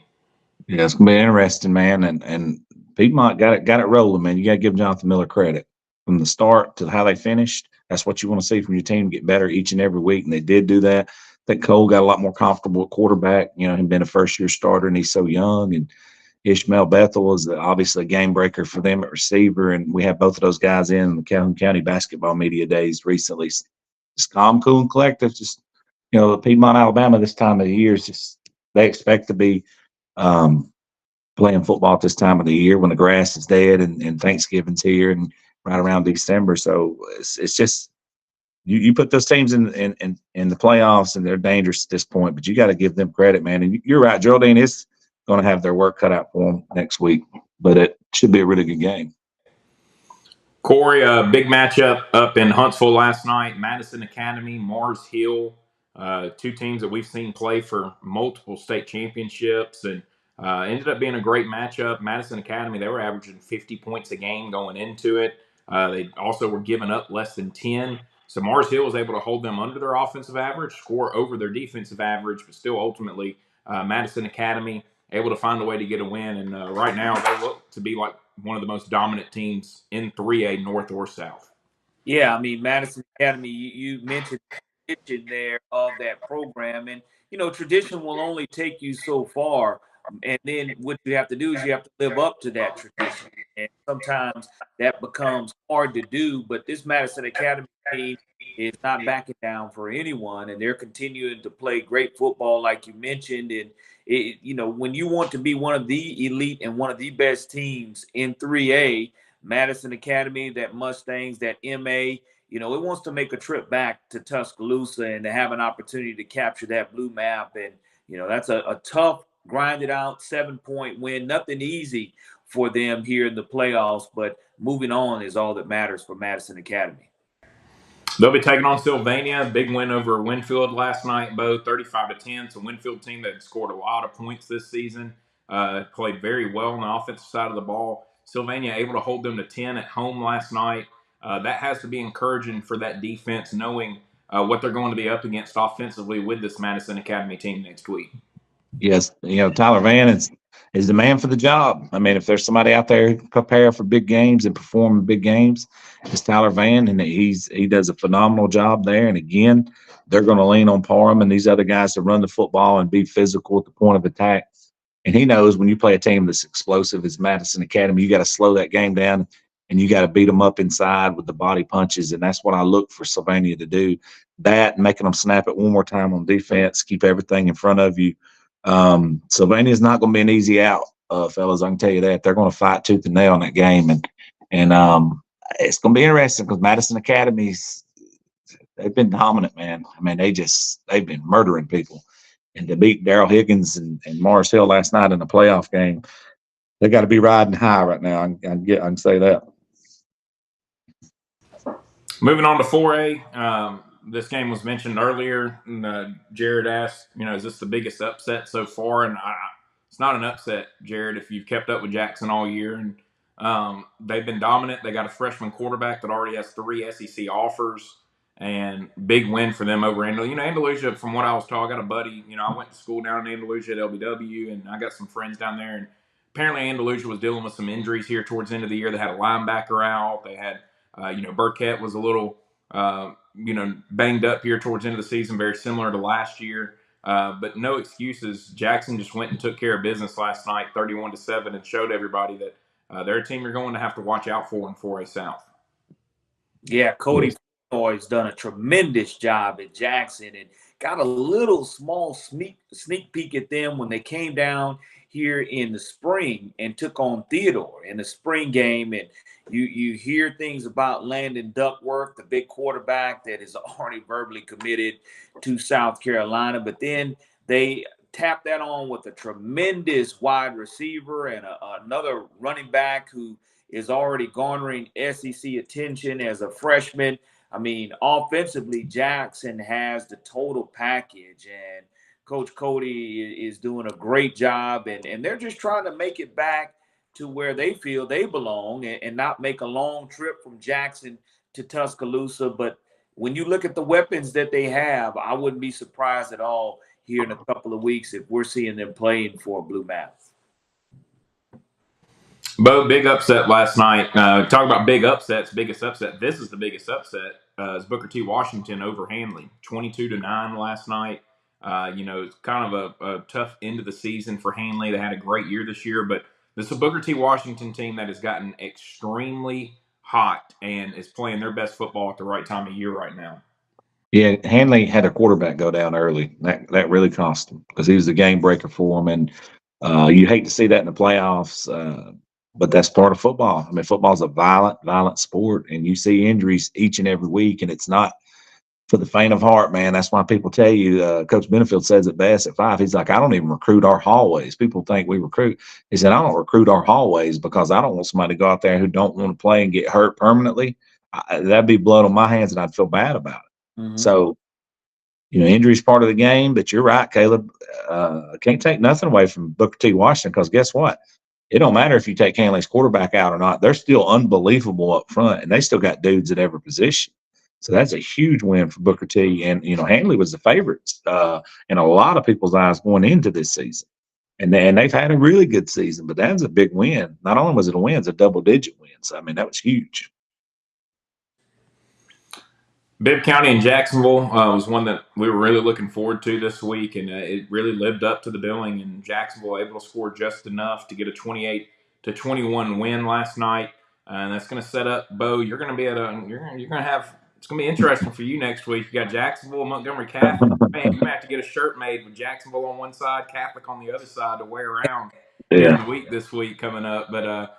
Yeah, it's gonna be interesting, man. And Piedmont got it rolling, man. You got to give Jonathan Miller credit from the start to how they finished. That's what you want to see from your team, get better each and every week, and they did do that. I think Cole got a lot more comfortable at quarterback. Him being a first-year starter, and he's so young, and Ishmael Bethel is obviously a game breaker for them at receiver, and we have both of those guys in the Calhoun County basketball media days recently. Just calm, cool, and collective. Just Piedmont, Alabama, this time of the year is just they expect to be playing football at this time of the year when the grass is dead and Thanksgiving's here and right around December. So it's just you put those teams in the playoffs and they're dangerous at this point, but you got to give them credit, man. And you're right, Geraldine is going to have their work cut out for them next week, but it should be a really good game. Corey, a big matchup up in Huntsville last night. Madison Academy, Mars Hill, two teams that we've seen play for multiple state championships, and ended up being a great matchup. Madison Academy, they were averaging 50 points a game going into it. They also were giving up less than 10. So Mars Hill was able to hold them under their offensive average, score over their defensive average, but still ultimately Madison Academy able to find a way to get a win. And right now they look to be like one of the most dominant teams in 3A North or South. Yeah, I mean, Madison Academy, you mentioned the tradition there of that program. And, tradition will only take you so far. And then what you have to do is you have to live up to that tradition. And sometimes that becomes hard to do. But this Madison Academy team is not backing down for anyone. And they're continuing to play great football, like you mentioned. And, when you want to be one of the elite and one of the best teams in 3A, Madison Academy, that Mustangs, that MA, it wants to make a trip back to Tuscaloosa and to have an opportunity to capture that blue map. And, that's a tough, grinded out 7-point win. Nothing easy for them here in the playoffs, but moving on is all that matters for Madison Academy. They'll be taking on Sylvania. Big win over Winfield last night, both 35-10. It's a Winfield team that scored a lot of points this season. Played very well on the offensive side of the ball. Sylvania able to hold them to 10 at home last night. That has to be encouraging for that defense, knowing what they're going to be up against offensively with this Madison Academy team next week. Yes, Tyler Van is the man for the job. I mean, if there's somebody out there who prepare for big games and perform in big games, it's Tyler Van, and he does a phenomenal job there. And again, they're going to lean on Parham and these other guys to run the football and be physical at the point of attack. And he knows when you play a team that's explosive as Madison Academy, you got to slow that game down and you got to beat them up inside with the body punches. And that's what I look for Sylvania to do. That and making them snap it one more time on defense, keep everything in front of you. Sylvania is not going to be an easy out, fellas. I can tell you that. They're going to fight tooth and nail in that game, and it's going to be interesting because Madison Academy's they've been dominant, man. I mean, they've been murdering people, and to beat Daryl Higgins and Morris Hill last night in the playoff game, they got to be riding high right now. I can say that. Moving on to 4A. This game was mentioned earlier, and Jared asked, is this the biggest upset so far? And it's not an upset, Jared, if you've kept up with Jackson all year. And they've been dominant. They got a freshman quarterback that already has 3 SEC offers, and big win for them over Andalusia. Andalusia, from what I was told, I got a buddy, I went to school down in Andalusia at LBW, and I got some friends down there. And apparently Andalusia was dealing with some injuries here towards the end of the year. They had a linebacker out. They had, Burkett was a little – banged up here towards the end of the season, very similar to last year. But no excuses. Jackson just went and took care of business last night, 31-7, and showed everybody that they're a team you're going to have to watch out for in 4A South. Yeah, Cody has done a tremendous job at Jackson and got a little small sneak peek at them when they came down here in the spring and took on Theodore in the spring game. And you hear things about Landon Duckworth, the big quarterback that is already verbally committed to South Carolina. But then they tapped that on with a tremendous wide receiver and another running back who is already garnering SEC attention as a freshman. I mean, offensively, Jackson has the total package, and Coach Cody is doing a great job, and they're just trying to make it back to where they feel they belong and not make a long trip from Jackson to Tuscaloosa. But when you look at the weapons that they have, I wouldn't be surprised at all here in a couple of weeks if we're seeing them playing for a blue map. Bo, big upset last night. Talk about big upsets, biggest upset. This is the biggest upset. Is Booker T. Washington over Hanley, 22-9 last night. It's kind of a tough end of the season for Hanley. They had a great year this year, but this is a Booker T. Washington team that has gotten extremely hot and is playing their best football at the right time of year right now. Yeah, Hanley had a quarterback go down early. That really cost him because he was the game breaker for him, and you hate to see that in the playoffs. But that's part of football. I mean, football's a violent sport, and you see injuries each and every week, and it's not for the faint of heart, man. That's why people tell you, Coach Benefield says it best at 5. He's like, I don't even recruit our hallways. People think we recruit. He said, I don't recruit our hallways because I don't want somebody to go out there who don't want to play and get hurt permanently. That'd be blood on my hands, and I'd feel bad about it. Mm-hmm. So, injury's part of the game, but you're right, Caleb. Can't take nothing away from Booker T. Washington because guess what? It don't matter if you take Hanley's quarterback out or not. They're still unbelievable up front, and they still got dudes at every position. So that's a huge win for Booker T. And, Hanley was the favorites in a lot of people's eyes going into this season. And they've had a really good season, but that was a big win. Not only was it a win, it's a double-digit win. So, I mean, that was huge. Bibb County and Jacksonville was one that we were really looking forward to this week, and it really lived up to the billing. And Jacksonville able to score just enough to get a 28-21 win last night, and that's going to set up Bo. You're going to be at you're going to have it's going to be interesting for you next week. You got Jacksonville, Montgomery Catholic. Man, you might have to get a shirt made with Jacksonville on one side, Catholic on the other side to wear around during the week this week coming up, but.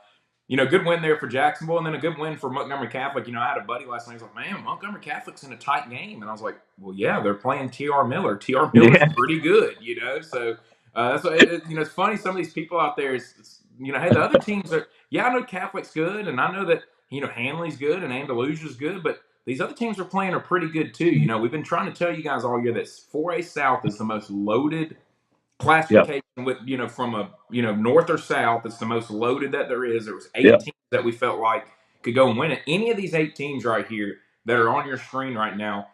Good win there for Jacksonville, and then a good win for Montgomery Catholic. I had a buddy last night. He's like, man, Montgomery Catholic's in a tight game. And I was like, well, yeah, they're playing T.R. Miller. T.R. Miller's pretty good, So that's what it's funny. Some of these people out there hey, the other teams are, I know Catholic's good, and I know that, Hanley's good and Andalusia's good, but these other teams are pretty good too. We've been trying to tell you guys all year that 4A South is the most loaded classification with from a north or south. It's the most loaded that there is. There was 8 teams that we felt like could go and win it. Any of these 8 teams right here that are on your screen right now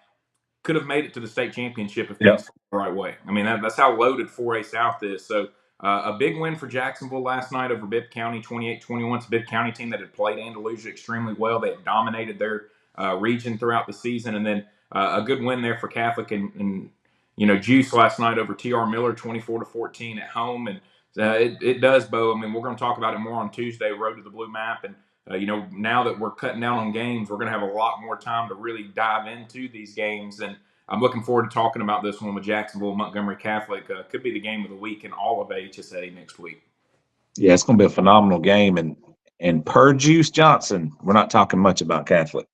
could have made it to the state championship if things went the right way. I mean, that's how loaded 4A South is. So a big win for Jacksonville last night over Bibb County, 28-21. It's a Bibb County team that had played Andalusia extremely well. They had dominated their region throughout the season, and then a good win there for Catholic and Juice last night over T.R. Miller, 24-14 at home. And it does, Bo. I mean, we're going to talk about it more on Tuesday, Road to the Blue Map. And, now that we're cutting down on games, we're going to have a lot more time to really dive into these games. And I'm looking forward to talking about this one with Jacksonville, Montgomery Catholic. Could be the game of the week in all of AHSAA next week. Yeah, it's going to be a phenomenal game. And per Juice Johnson, we're not talking much about Catholic.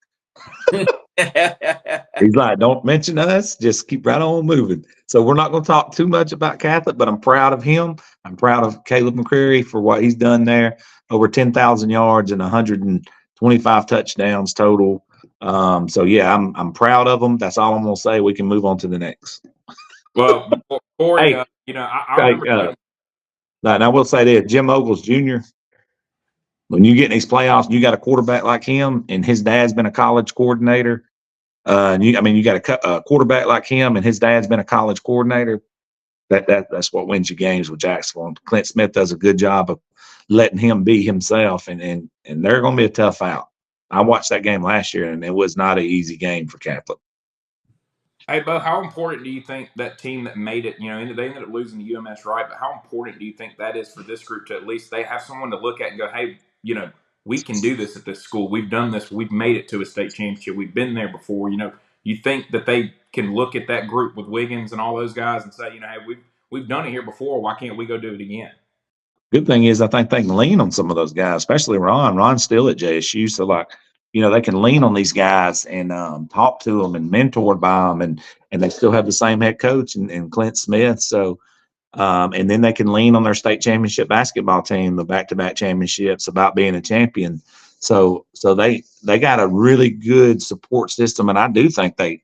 He's like, don't mention us, just keep right on moving. So we're not going to talk too much about Catholic, but I'm proud of him. I'm proud of Caleb McCreary for what he's done there. Over 10,000 yards and 125 touchdowns total. So yeah, I'm proud of him. That's all I'm going to say. We can move on to the next. Well, Corey, I remember. And I will say this, Jim Ogles Jr., when you get in these playoffs, you got a quarterback like him, and his dad's been a college coordinator. You got a quarterback like him, and his dad's been a college coordinator. That's what wins you games with Jacksonville. And Clint Smith does a good job of letting him be himself, and they're going to be a tough out. I watched that game last year, and it was not an easy game for Catholic. Hey, Bo, how important do you think that team that made it, they ended up losing to UMS, right? But how important do you think that is for this group to at least they have someone to look at and go, hey, we can do this at this school. We've done this. We've made it to a state championship. We've been there before. You think that they can look at that group with Wiggins and all those guys and say, hey, we've done it here before. Why can't we go do it again? Good thing is I think they can lean on some of those guys, especially Ron. Ron's still at JSU. So, they can lean on these guys and talk to them and mentored by them. And they still have the same head coach and Clint Smith. So, and then they can lean on their state championship basketball team, the back-to-back championships, about being a champion. So they got a really good support system, and I do think they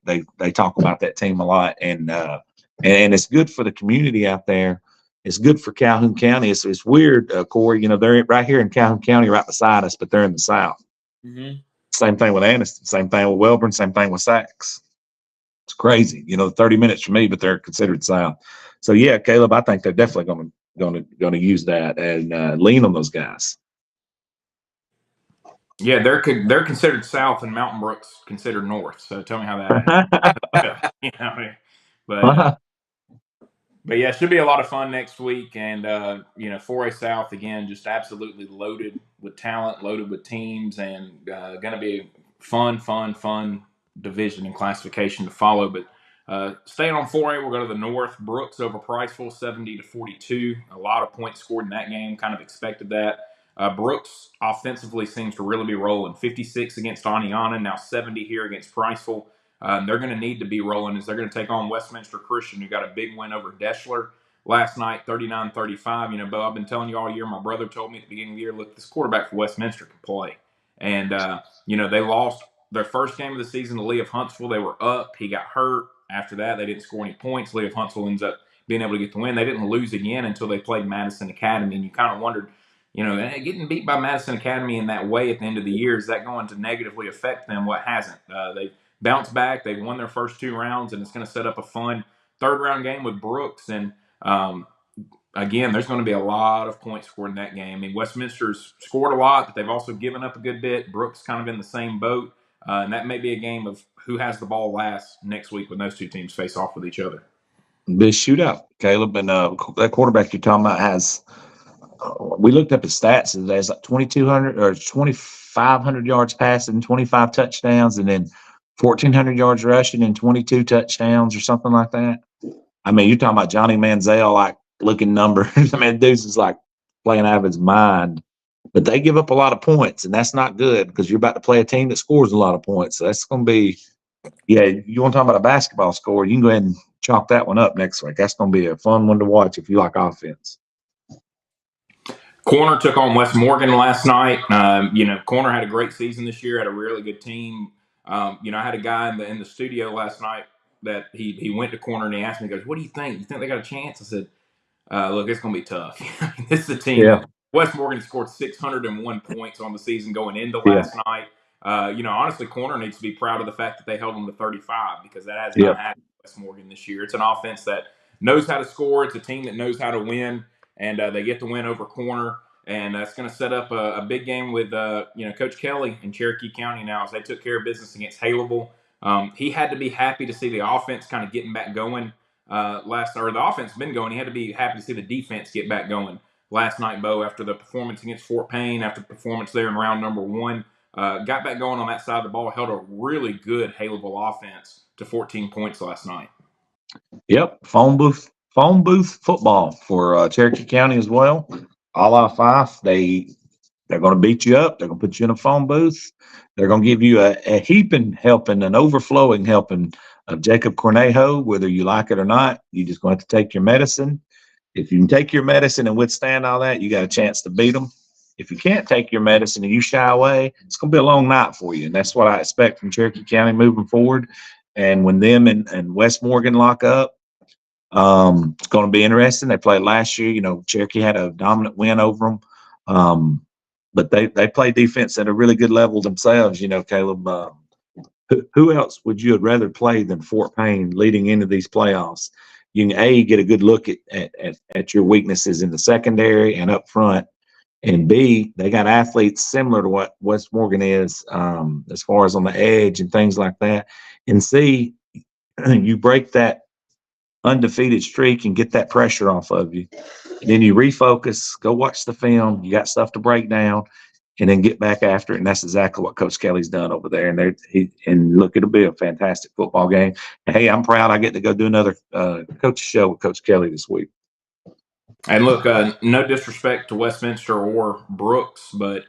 talk about that team a lot, and it's good for the community out there. It's good for Calhoun County. It's weird, Corey. They're right here in Calhoun County, right beside us, but they're in the South. Mm-hmm. Same thing with Anniston. Same thing with Welborn. Same thing with Sachs. It's crazy. 30 minutes from me, but they're considered South. So yeah, Caleb, I think they're definitely going to use that and lean on those guys. Yeah, they're considered South, and Mountain Brook's considered North. So tell me how that is. But But yeah, it should be a lot of fun next week. And, 4A South, again, just absolutely loaded with talent, loaded with teams, and going to be a fun division and classification to follow. But staying on 4A, we'll go to the North. Brooks over Priceville, 70-42. A lot of points scored in that game. Kind of expected that. Brooks offensively seems to really be rolling. 56 against Aniana, now 70 here against Priceville. They're going to need to be rolling as they're going to take on Westminster Christian, who got a big win over Deschler last night, 39-35. Bo, I've been telling you all year, my brother told me at the beginning of the year, look, this quarterback for Westminster can play. And, they lost their first game of the season to Lee of Huntsville. They were up. He got hurt. After that, they didn't score any points. Lee of Huntsville ends up being able to get the win. They didn't lose again until they played Madison Academy, and you kind of wondered, getting beat by Madison Academy in that way at the end of the year, is that going to negatively affect them? What hasn't? They've bounced back. They've won their first 2 rounds, and it's going to set up a fun third-round game with Brooks. And, again, there's going to be a lot of points scored in that game. I mean, Westminster's scored a lot, but they've also given up a good bit. Brooks kind of in the same boat. And that may be a game of who has the ball last next week when those two teams face off with each other. Big shootout, Caleb. And that quarterback you're talking about has we looked up his stats today. It's like 2,200 or 2,500 yards passing, 25 touchdowns, and then 1,400 yards rushing and 22 touchdowns or something like that. I mean, you're talking about Johnny Manziel, like looking numbers. I mean, dude's is like playing out of his mind. But they give up a lot of points, and that's not good because you're about to play a team that scores a lot of points. So that's going to be, you want to talk about a basketball score, you can go ahead and chalk that one up next week. That's going to be a fun one to watch if you like offense. Corner took on West Morgan last night. Corner had a great season this year, had a really good team. I had a guy in the studio last night that he went to Corner and he asked me, he goes, what do you think? You think they got a chance? I said, look, it's going to be tough. This is a team. Yeah. West Morgan scored 601 points on the season going into last night. Honestly, Corner needs to be proud of the fact that they held them to 35 because that has not happened to West Morgan this year. It's an offense that knows how to score. It's a team that knows how to win, and they get the win over Corner. And that's going to set up a big game with, Coach Kelly in Cherokee County now as they took care of business against Haleville. He had to be happy to see the offense kind of getting back going the offense has been going. He had to be happy to see the defense get back going last night, Bo, after the performance against Fort Payne, after the performance there in round number 1. Got back going on that side of the ball, held a really good Haleville offense to 14 points last night. Yep, phone booth football for Cherokee County as well. All out 5, they're going to beat you up. They're going to put you in a phone booth. They're going to give you a heaping helping, an overflowing helping of Jacob Cornejo, whether you like it or not. You're just going to have to take your medicine. If you can take your medicine and withstand all that, you got a chance to beat them. If you can't take your medicine and you shy away, it's going to be a long night for you. And that's what I expect from Cherokee County moving forward. And when them and West Morgan lock up, it's going to be interesting. They played last year. Cherokee had a dominant win over them. But they play defense at a really good level themselves, Caleb. Who else would you have rather play than Fort Payne leading into these playoffs? You can get a good look at your weaknesses in the secondary and up front, and B, they got athletes similar to what West Morgan is as far as on the edge and things like that. And C, you break that undefeated streak and get that pressure off of you. And then you refocus, go watch the film. You got stuff to break down, and then get back after it. And that's exactly what Coach Kelly's done over there. And look, it'll be a fantastic football game. And hey, I'm proud I get to go do another coach show with Coach Kelly this week. And look, no disrespect to Westminster or Brooks, but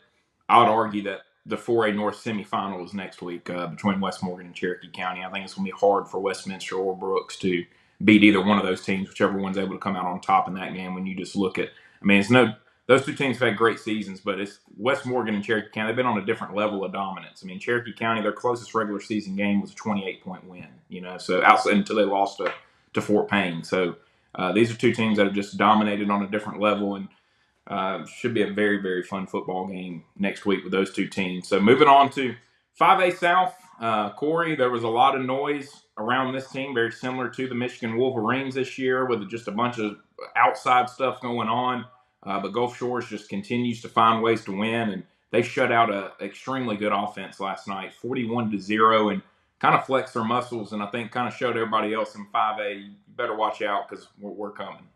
I would argue that the 4A North semifinal is next week between West Morgan and Cherokee County. I think it's going to be hard for Westminster or Brooks to beat either one of those teams, whichever one's able to come out on top in that game. When you just look at, those two teams have had great seasons, but it's West Morgan and Cherokee County. They've been on a different level of dominance. Cherokee County, their closest regular season game was a 28-point win, so outside until they lost to Fort Payne. So these are two teams that have just dominated on a different level, and should be a very, very fun football game next week with those two teams. So moving on to 5A South, Corey, there was a lot of noise around this team, very similar to the Michigan Wolverines this year, with just a bunch of outside stuff going on. But Gulf Shores just continues to find ways to win, and they shut out an extremely good offense last night, 41-0. And kind of flexed their muscles, and I think kind of showed everybody else in 5A, you better watch out because we're coming.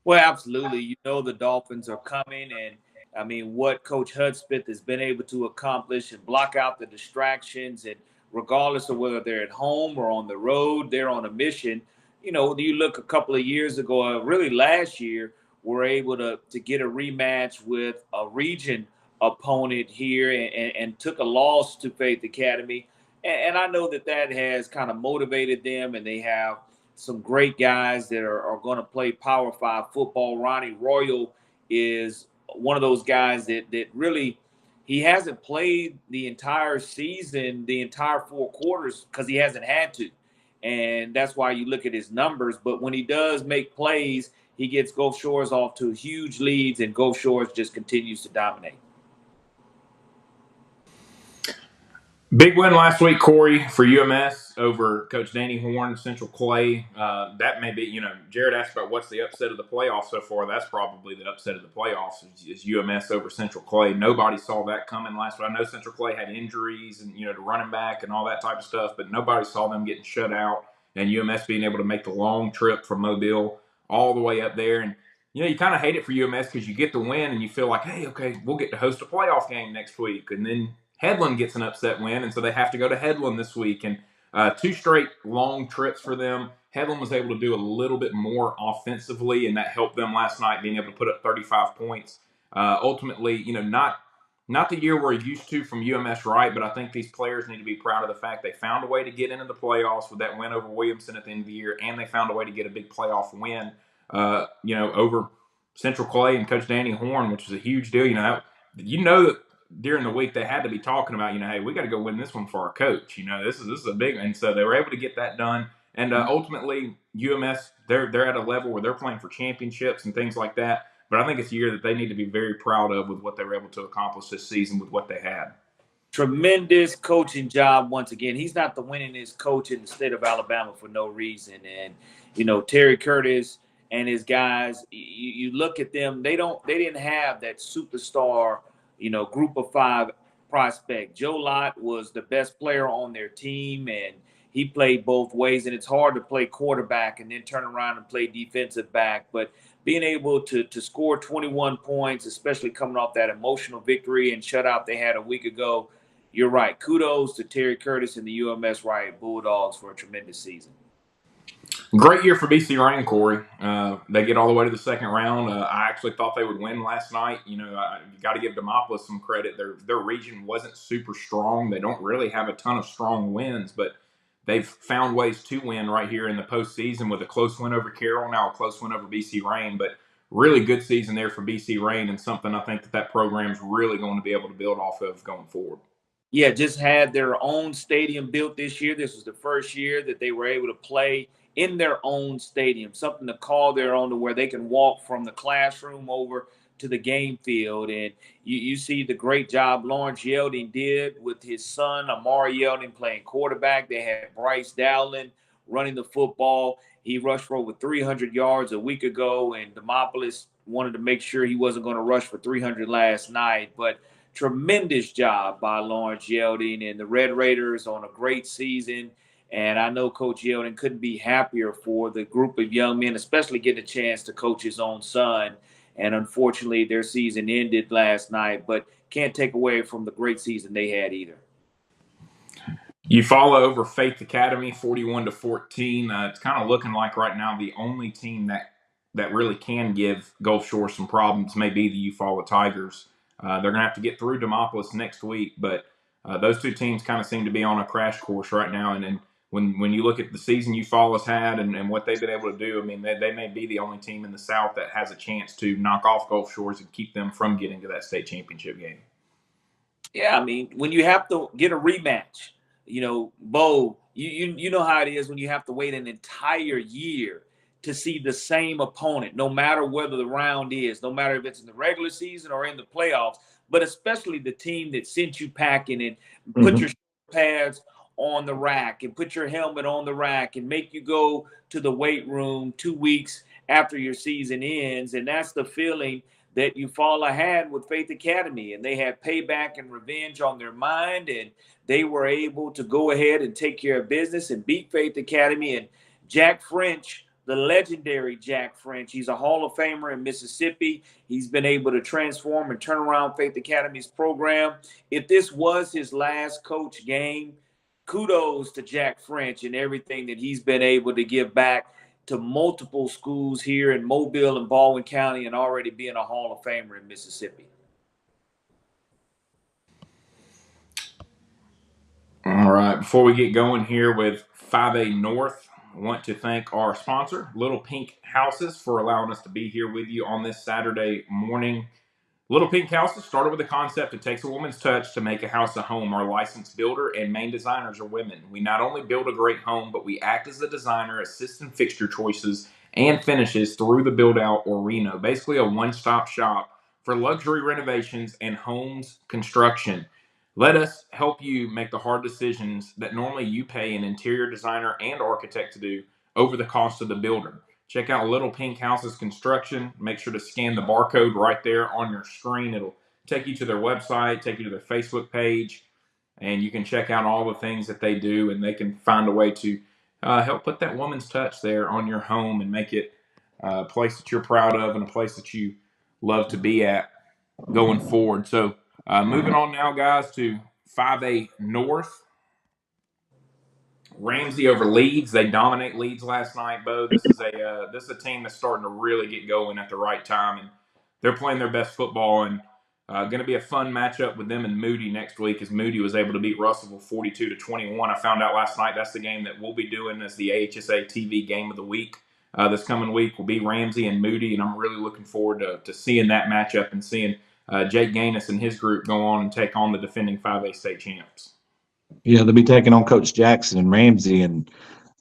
Well, absolutely. You know the Dolphins are coming, and I mean what Coach Hudspeth has been able to accomplish and block out the distractions, and regardless of whether they're at home or on the road, they're on a mission. You know, you look a couple of years ago, really last year, we're able to get a rematch with a region opponent here and took a loss to Faith Academy. And I know that has kind of motivated them, and they have some great guys that are going to play Power 5 football. Ronnie Royal is one of those guys that really he hasn't played the entire season, the entire 4 quarters, because he hasn't had to. And that's why you look at his numbers. But when he does make plays, he gets Gulf Shores off to huge leads, and Gulf Shores just continues to dominate. Big win last week, Corey, for UMS over Coach Danny Horn, Central Clay. That may be, Jared asked about what's the upset of the playoffs so far. That's probably the upset of the playoffs is UMS over Central Clay. Nobody saw that coming last week. I know Central Clay had injuries and, the running back and all that type of stuff, but nobody saw them getting shut out and UMS being able to make the long trip from Mobile all the way up there. And, you kind of hate it for UMS because you get the win and you feel like, hey, okay, we'll get to host a playoff game next week. And then Headland gets an upset win, and so they have to go to Headland this week. And 2 straight long trips for them. Headland was able to do a little bit more offensively, and that helped them last night, being able to put up 35 points. Ultimately, not the year we're used to from UMS, right? But I think these players need to be proud of the fact they found a way to get into the playoffs with that win over Williamson at the end of the year, and they found a way to get a big playoff win, over Central Clay and Coach Danny Horn, which is a huge deal. That during the week they had to be talking about, hey, we got to go win this one for our coach. This is a big one. And so they were able to get that done. And ultimately, UMS, they're at a level where they're playing for championships and things like that. But I think it's a year that they need to be very proud of with what they were able to accomplish this season with what they had. Tremendous coaching job once again. He's not the winningest coach in the state of Alabama for no reason. And, Terry Curtis and his guys, you look at them, they didn't have that superstar group of 5 prospect. Joe Lott was the best player on their team, and he played both ways. And it's hard to play quarterback and then turn around and play defensive back. But being able to score 21 points, especially coming off that emotional victory and shutout they had a week ago, you're right. Kudos to Terry Curtis and the UMS Riot Bulldogs for a tremendous season. Great year for BC Rain, Corey. They get all the way to the second round. I actually thought they would win last night. You got to give Demopolis some credit. Their region wasn't super strong. They don't really have a ton of strong wins, but they've found ways to win right here in the postseason with a close win over Carroll, now a close win over BC Rain. But really good season there for BC Rain, and something I think that program's really going to be able to build off of going forward. Yeah, just had their own stadium built this year. This was the first year that they were able to play in their own stadium, something to call their own, to where they can walk from the classroom over to the game field. And you see the great job Lawrence Yelding did with his son, Amari Yelding, playing quarterback. They had Bryce Dowling running the football. He rushed for over 300 yards a week ago, and Demopolis wanted to make sure he wasn't going to rush for 300 last night. But tremendous job by Lawrence Yelding and the Red Raiders on a great season. And I know Coach Yelding couldn't be happier for the group of young men, especially getting a chance to coach his own son. And unfortunately, their season ended last night, but can't take away from the great season they had either. You follow over Faith Academy 41-14. It's kind of looking like right now the only team that really can give Gulf Shore some problems may be the Eufaula Tigers. They're going to have to get through Demopolis next week, but those 2 teams kind of seem to be on a crash course right now. And when you look at the season Eufaula's had and what they've been able to do, I mean, they may be the only team in the South that has a chance to knock off Gulf Shores and keep them from getting to that state championship game. Yeah, I mean, when you have to get a rematch, Bo, you know how it is when you have to wait an entire year to see the same opponent, no matter whether the round is, no matter if it's in the regular season or in the playoffs, but especially the team that sent you packing and put your pads on the rack and put your helmet on the rack and make you go to the weight room 2 weeks after your season ends. And that's the feeling that Eufaula had with Faith Academy, and they had payback and revenge on their mind, and they were able to go ahead and take care of business and beat Faith Academy. And Jack French, the legendary Jack French, he's a Hall of Famer in Mississippi. He's been able to transform and turn around Faith Academy's program. If this was his last coach game, kudos to Jack French and everything that he's been able to give back to multiple schools here in Mobile and Baldwin County, and already being a Hall of Famer in Mississippi. All right, before we get going here with 5A North, I want to thank our sponsor, Little Pink Houses, for allowing us to be here with you on this Saturday morning. Little Pink Houses started with a concept that takes a woman's touch to make a house a home. Our licensed builder and main designers are women. We not only build a great home, but we act as the designer, assist in fixture choices and finishes through the build out or reno. Basically a one-stop shop for luxury renovations and homes construction. Let us help you make the hard decisions that normally you pay an interior designer and architect to do over the cost of the builder. Check out Little Pink Houses Construction. Make sure to scan the barcode right there on your screen. It'll take you to their website, take you to their Facebook page, and you can check out all the things that they do, and they can find a way to help put that woman's touch there on your home and make it a place that you're proud of and a place that you love to be at going forward. So moving on now, guys, to 5A North. Ramsey over Leeds. They dominate Leeds last night, Bo. This is a team that's starting to really get going at the right time, and they're playing their best football. And going to be a fun matchup with them and Moody next week, as Moody was able to beat Russellville 42-21. I found out last night that's the game that we'll be doing as the AHSAA TV game of the week. This coming week will be Ramsey and Moody, and I'm really looking forward to seeing that matchup and seeing Jake Gaines and his group go on and take on the defending 5A state champs. Yeah, they'll be taking on Coach Jackson and Ramsey, and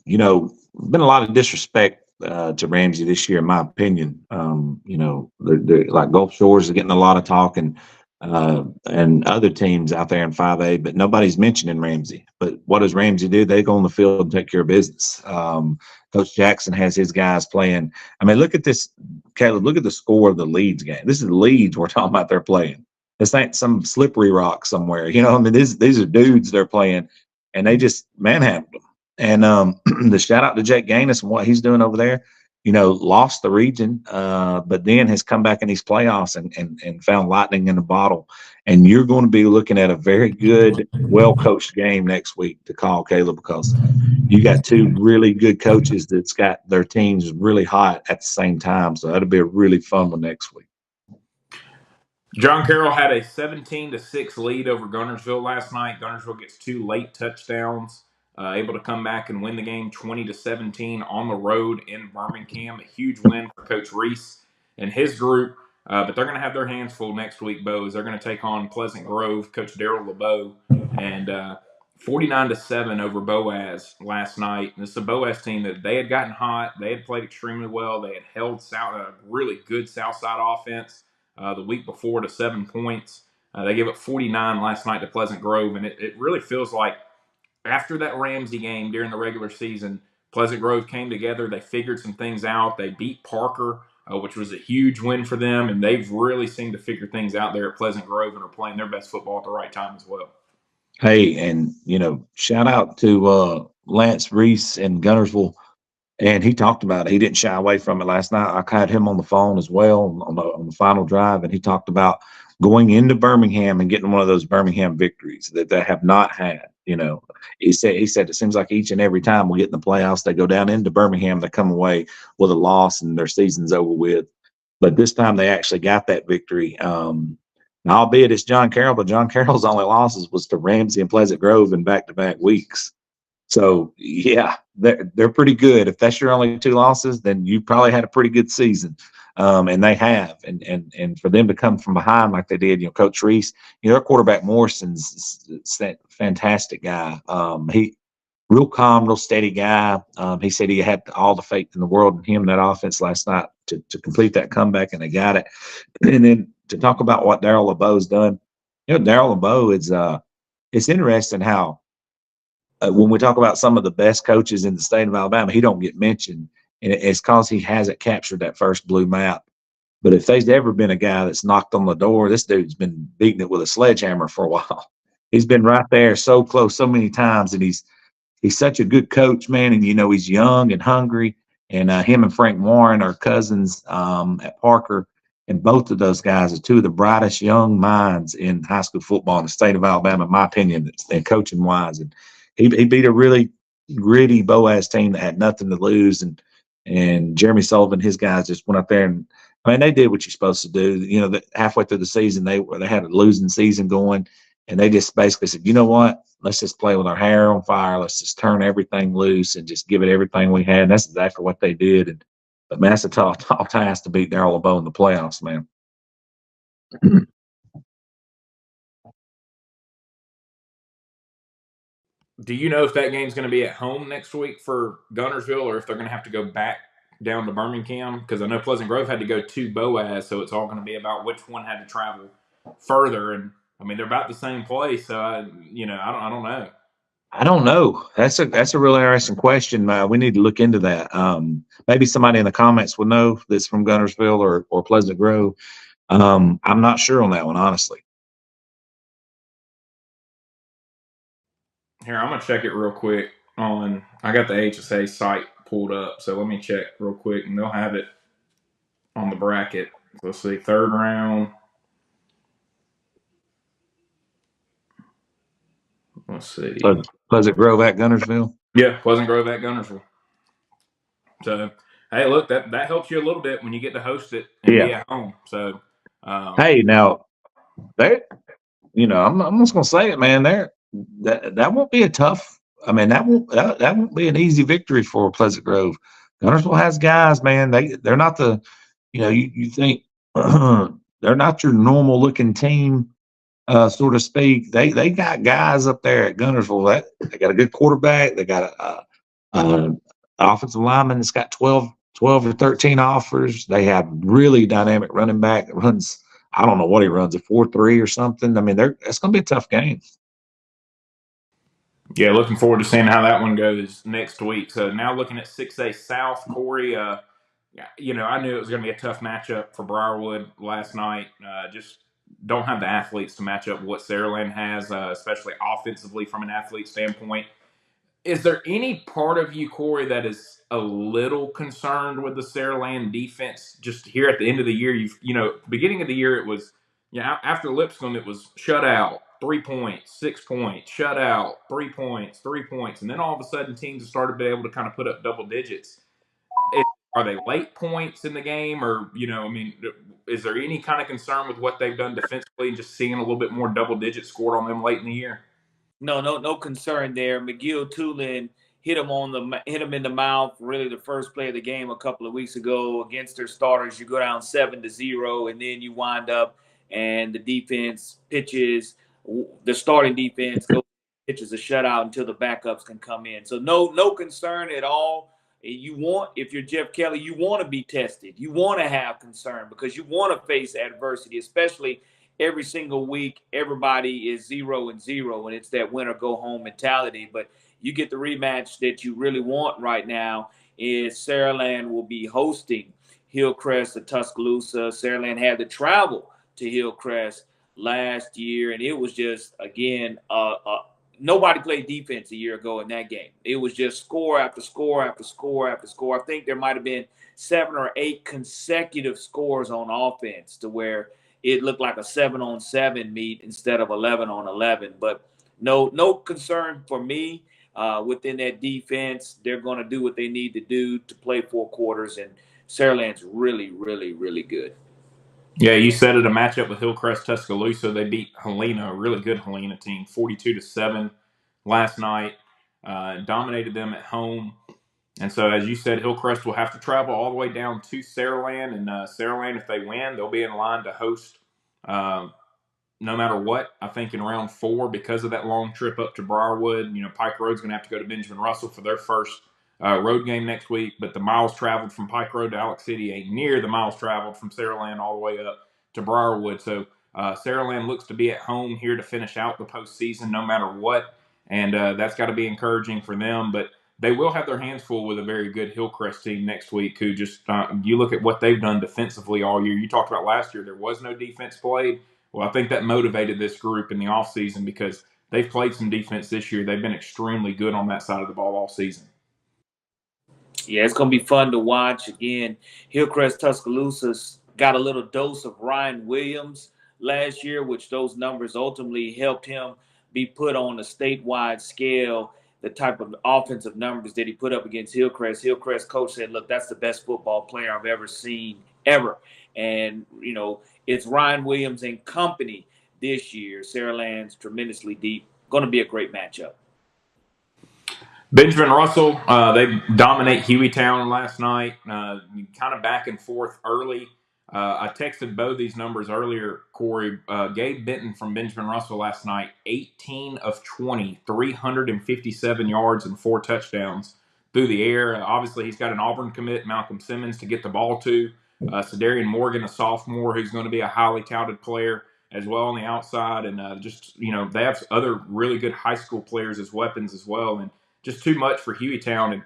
been a lot of disrespect to Ramsey this year, in my opinion. They're like Gulf Shores are getting a lot of talk, and other teams out there in 5A, but nobody's mentioning Ramsey. But what does Ramsey do? They go on the field and take care of business. Coach Jackson has his guys playing. I mean, look at this, Caleb. Look at the score of the Leeds game. This is Leeds we're talking about. They're playing. This ain't some slippery rock somewhere. I mean, these are dudes they're playing, and they just manhandled them. And the shout out to Jake Gaines and what he's doing over there. Lost the region, but then has come back in these playoffs and found lightning in a bottle. And you're going to be looking at a very good, well-coached game next week to call, Caleb, because you got two really good coaches that's got their teams really hot at the same time. So that'll be a really fun one next week. John Carroll had a 17-6 lead over Guntersville last night. Guntersville gets 2 late touchdowns, able to come back and win the game 20-17 on the road in Birmingham. A huge win for Coach Reese and his group. But they're going to have their hands full next week, Bo, as they're going to take on Pleasant Grove, Coach Darrell LeBeau, and 49-7 over Boaz last night. And this is a Boaz team that they had gotten hot. They had played extremely well. They had held a really good Southside offense the week before to 7 points. They gave up 49 last night to Pleasant Grove, and it really feels like after that Ramsey game during the regular season, Pleasant Grove came together. They figured some things out. They beat Parker, which was a huge win for them, and they've really seemed to figure things out there at Pleasant Grove and are playing their best football at the right time as well. Hey, and shout out to Lance Reese in Guntersville. And he talked about it. He didn't shy away from it last night. I had him on the phone as well on the final drive, and he talked about going into Birmingham and getting one of those Birmingham victories that they have not had. He said it seems like each and every time we get in the playoffs, they go down into Birmingham, they come away with a loss, and their season's over with. But this time they actually got that victory. Albeit it's John Carroll, but John Carroll's only losses was to Ramsey and Pleasant Grove in back-to-back weeks. So, yeah, they're pretty good. If that's your only 2 losses, then you probably had a pretty good season, and they have. And for them to come from behind like they did, Coach Reese, their quarterback Morrison's that fantastic guy. He real calm, real steady guy. He said he had all the faith in the world in him, that offense last night to complete that comeback, and they got it. And then to talk about what Darrell LeBeau's done, Darrell LeBeau is it's interesting how when we talk about some of the best coaches in the state of Alabama, he don't get mentioned, and it's because he hasn't captured that first blue map But if there's ever been a guy that's knocked on the door, this dude's been beating it with a sledgehammer for a while. He's been right there so close so many times, and he's such a good coach, man. And he's young and hungry. And him and Frank Warren are cousins at Parker, and both of those guys are two of the brightest young minds in high school football in the state of Alabama, in my opinion, and coaching wise. And he beat a really gritty Boaz team that had nothing to lose, and Jeremy Sullivan, his guys just went up there and they did what you're supposed to do. Halfway through the season, they had a losing season going, and they just basically said, you know what? Let's just play with our hair on fire. Let's just turn everything loose and just give it everything we had. And that's exactly what they did. But man, that's a tall task to beat Darrell LeBeau in the playoffs, man. Do you know if that game's going to be at home next week for Guntersville, or if they're going to have to go back down to Birmingham? Because I know Pleasant Grove had to go to Boaz, so it's all going to be about which one had to travel further. And I mean, they're about the same place, so I don't know. I don't know. That's a really interesting question. We need to look into that. Maybe somebody in the comments will know that's from Guntersville or Pleasant Grove. I'm not sure on that one, honestly. Here, I'm going to check it real quick I got the AHSAA site pulled up, so let me check real quick, and they'll have it on the bracket. So let's see, third round. Let's see. Pleasant Grove at Guntersville? Yeah, Pleasant Grove at Guntersville. So, hey, look, that helps you a little bit when you get to host it and be at home. So, hey, now, I'm just gonna say it, man. That won't be a tough. I mean, that won't be an easy victory for Pleasant Grove. Guntersville has guys, man. They're not the, you think they're not your normal looking team, so to speak. They got guys up there at Guntersville. They got a good quarterback. They got a offensive lineman that's got 12 or 13 offers. They have really dynamic running back that runs. I don't know what he runs, a 4.3 or something. I mean, it's going to be a tough game. Yeah, looking forward to seeing how that one goes next week. So now looking at 6A South, Corey, I knew it was going to be a tough matchup for Briarwood last night. Just don't have the athletes to match up with what Saraland has, especially offensively from an athlete standpoint. Is there any part of you, Corey, that is a little concerned with the Saraland defense? Just here at the end of the year, beginning of the year, it was, after Lipscomb, it was shutout, 3 points, 6 points, shutout, 3 points, 3 points. And then all of a sudden, teams have started being able to kind of put up double digits. Are they late points in the game? Or, is there any kind of concern with what they've done defensively and just seeing a little bit more double digits scored on them late in the year? No concern there. McGill Tulin hit him in the mouth. Really, the first play of the game a couple of weeks ago against their starters. You go down 7-0, and then you wind up, and the defense pitches. The starting defense pitches a shutout until the backups can come in. So no concern at all. If you're Jeff Kelly, you want to be tested. You want to have concern because you want to face adversity, especially every single week. Everybody is 0-0, and it's that win or go home mentality. But you get the rematch that you really want right now is Saraland will be hosting Hillcrest of Tuscaloosa. Saraland had to travel to Hillcrest last year, and it was just, again, nobody played defense a year ago in that game. It was just score after score after score after score. I think there might have been 7 or 8 consecutive scores on offense to where it looked like a 7-on-7 meet instead of 11-on-11. But no concern for me within that defense. They're going to do what they need to do to play 4 quarters, and Saraland's really, really, really good. Yeah, you said it, a matchup with Hillcrest Tuscaloosa. They beat Helena, a really good Helena team, 42-7 last night. Dominated them at home. And so, as you said, Hillcrest will have to travel all the way down to Saraland. And Saraland, if they win, they'll be in line to host no matter what. I think in round 4, because of that long trip up to Briarwood, Pike Road's going to have to go to Benjamin Russell for their first road game next week. But the miles traveled from Pike Road to Alex City ain't near the miles traveled from Saraland all the way up to Briarwood. So Saraland looks to be at home here to finish out the postseason no matter what. And that's got to be encouraging for them. But they will have their hands full with a very good Hillcrest team next week. Who just you look at what they've done defensively all year. You talked about last year there was no defense played. Well, I think that motivated this group in the offseason because they've played some defense this year. They've been extremely good on that side of the ball all season. Yeah, it's going to be fun to watch. Again, Hillcrest Tuscaloosa's got a little dose of Ryan Williams last year, which those numbers ultimately helped him be put on a statewide scale. The type of offensive numbers that he put up against Hillcrest. Hillcrest coach said, look, that's the best football player I've ever seen, ever. And, it's Ryan Williams and company this year. Saraland's tremendously deep. Going to be a great matchup. Benjamin Russell, they dominate Hueytown last night, kind of back and forth early. I texted Bo these numbers earlier, Corey. Gabe Benton from Benjamin Russell last night, 18 of 20, 357 yards and 4 touchdowns through the air. Obviously, he's got an Auburn commit, Malcolm Simmons, to get the ball to. Cedarian Morgan, a sophomore, who's going to be a highly touted player as well on the outside. And they have other really good high school players as weapons as well. And just too much for Hueytown.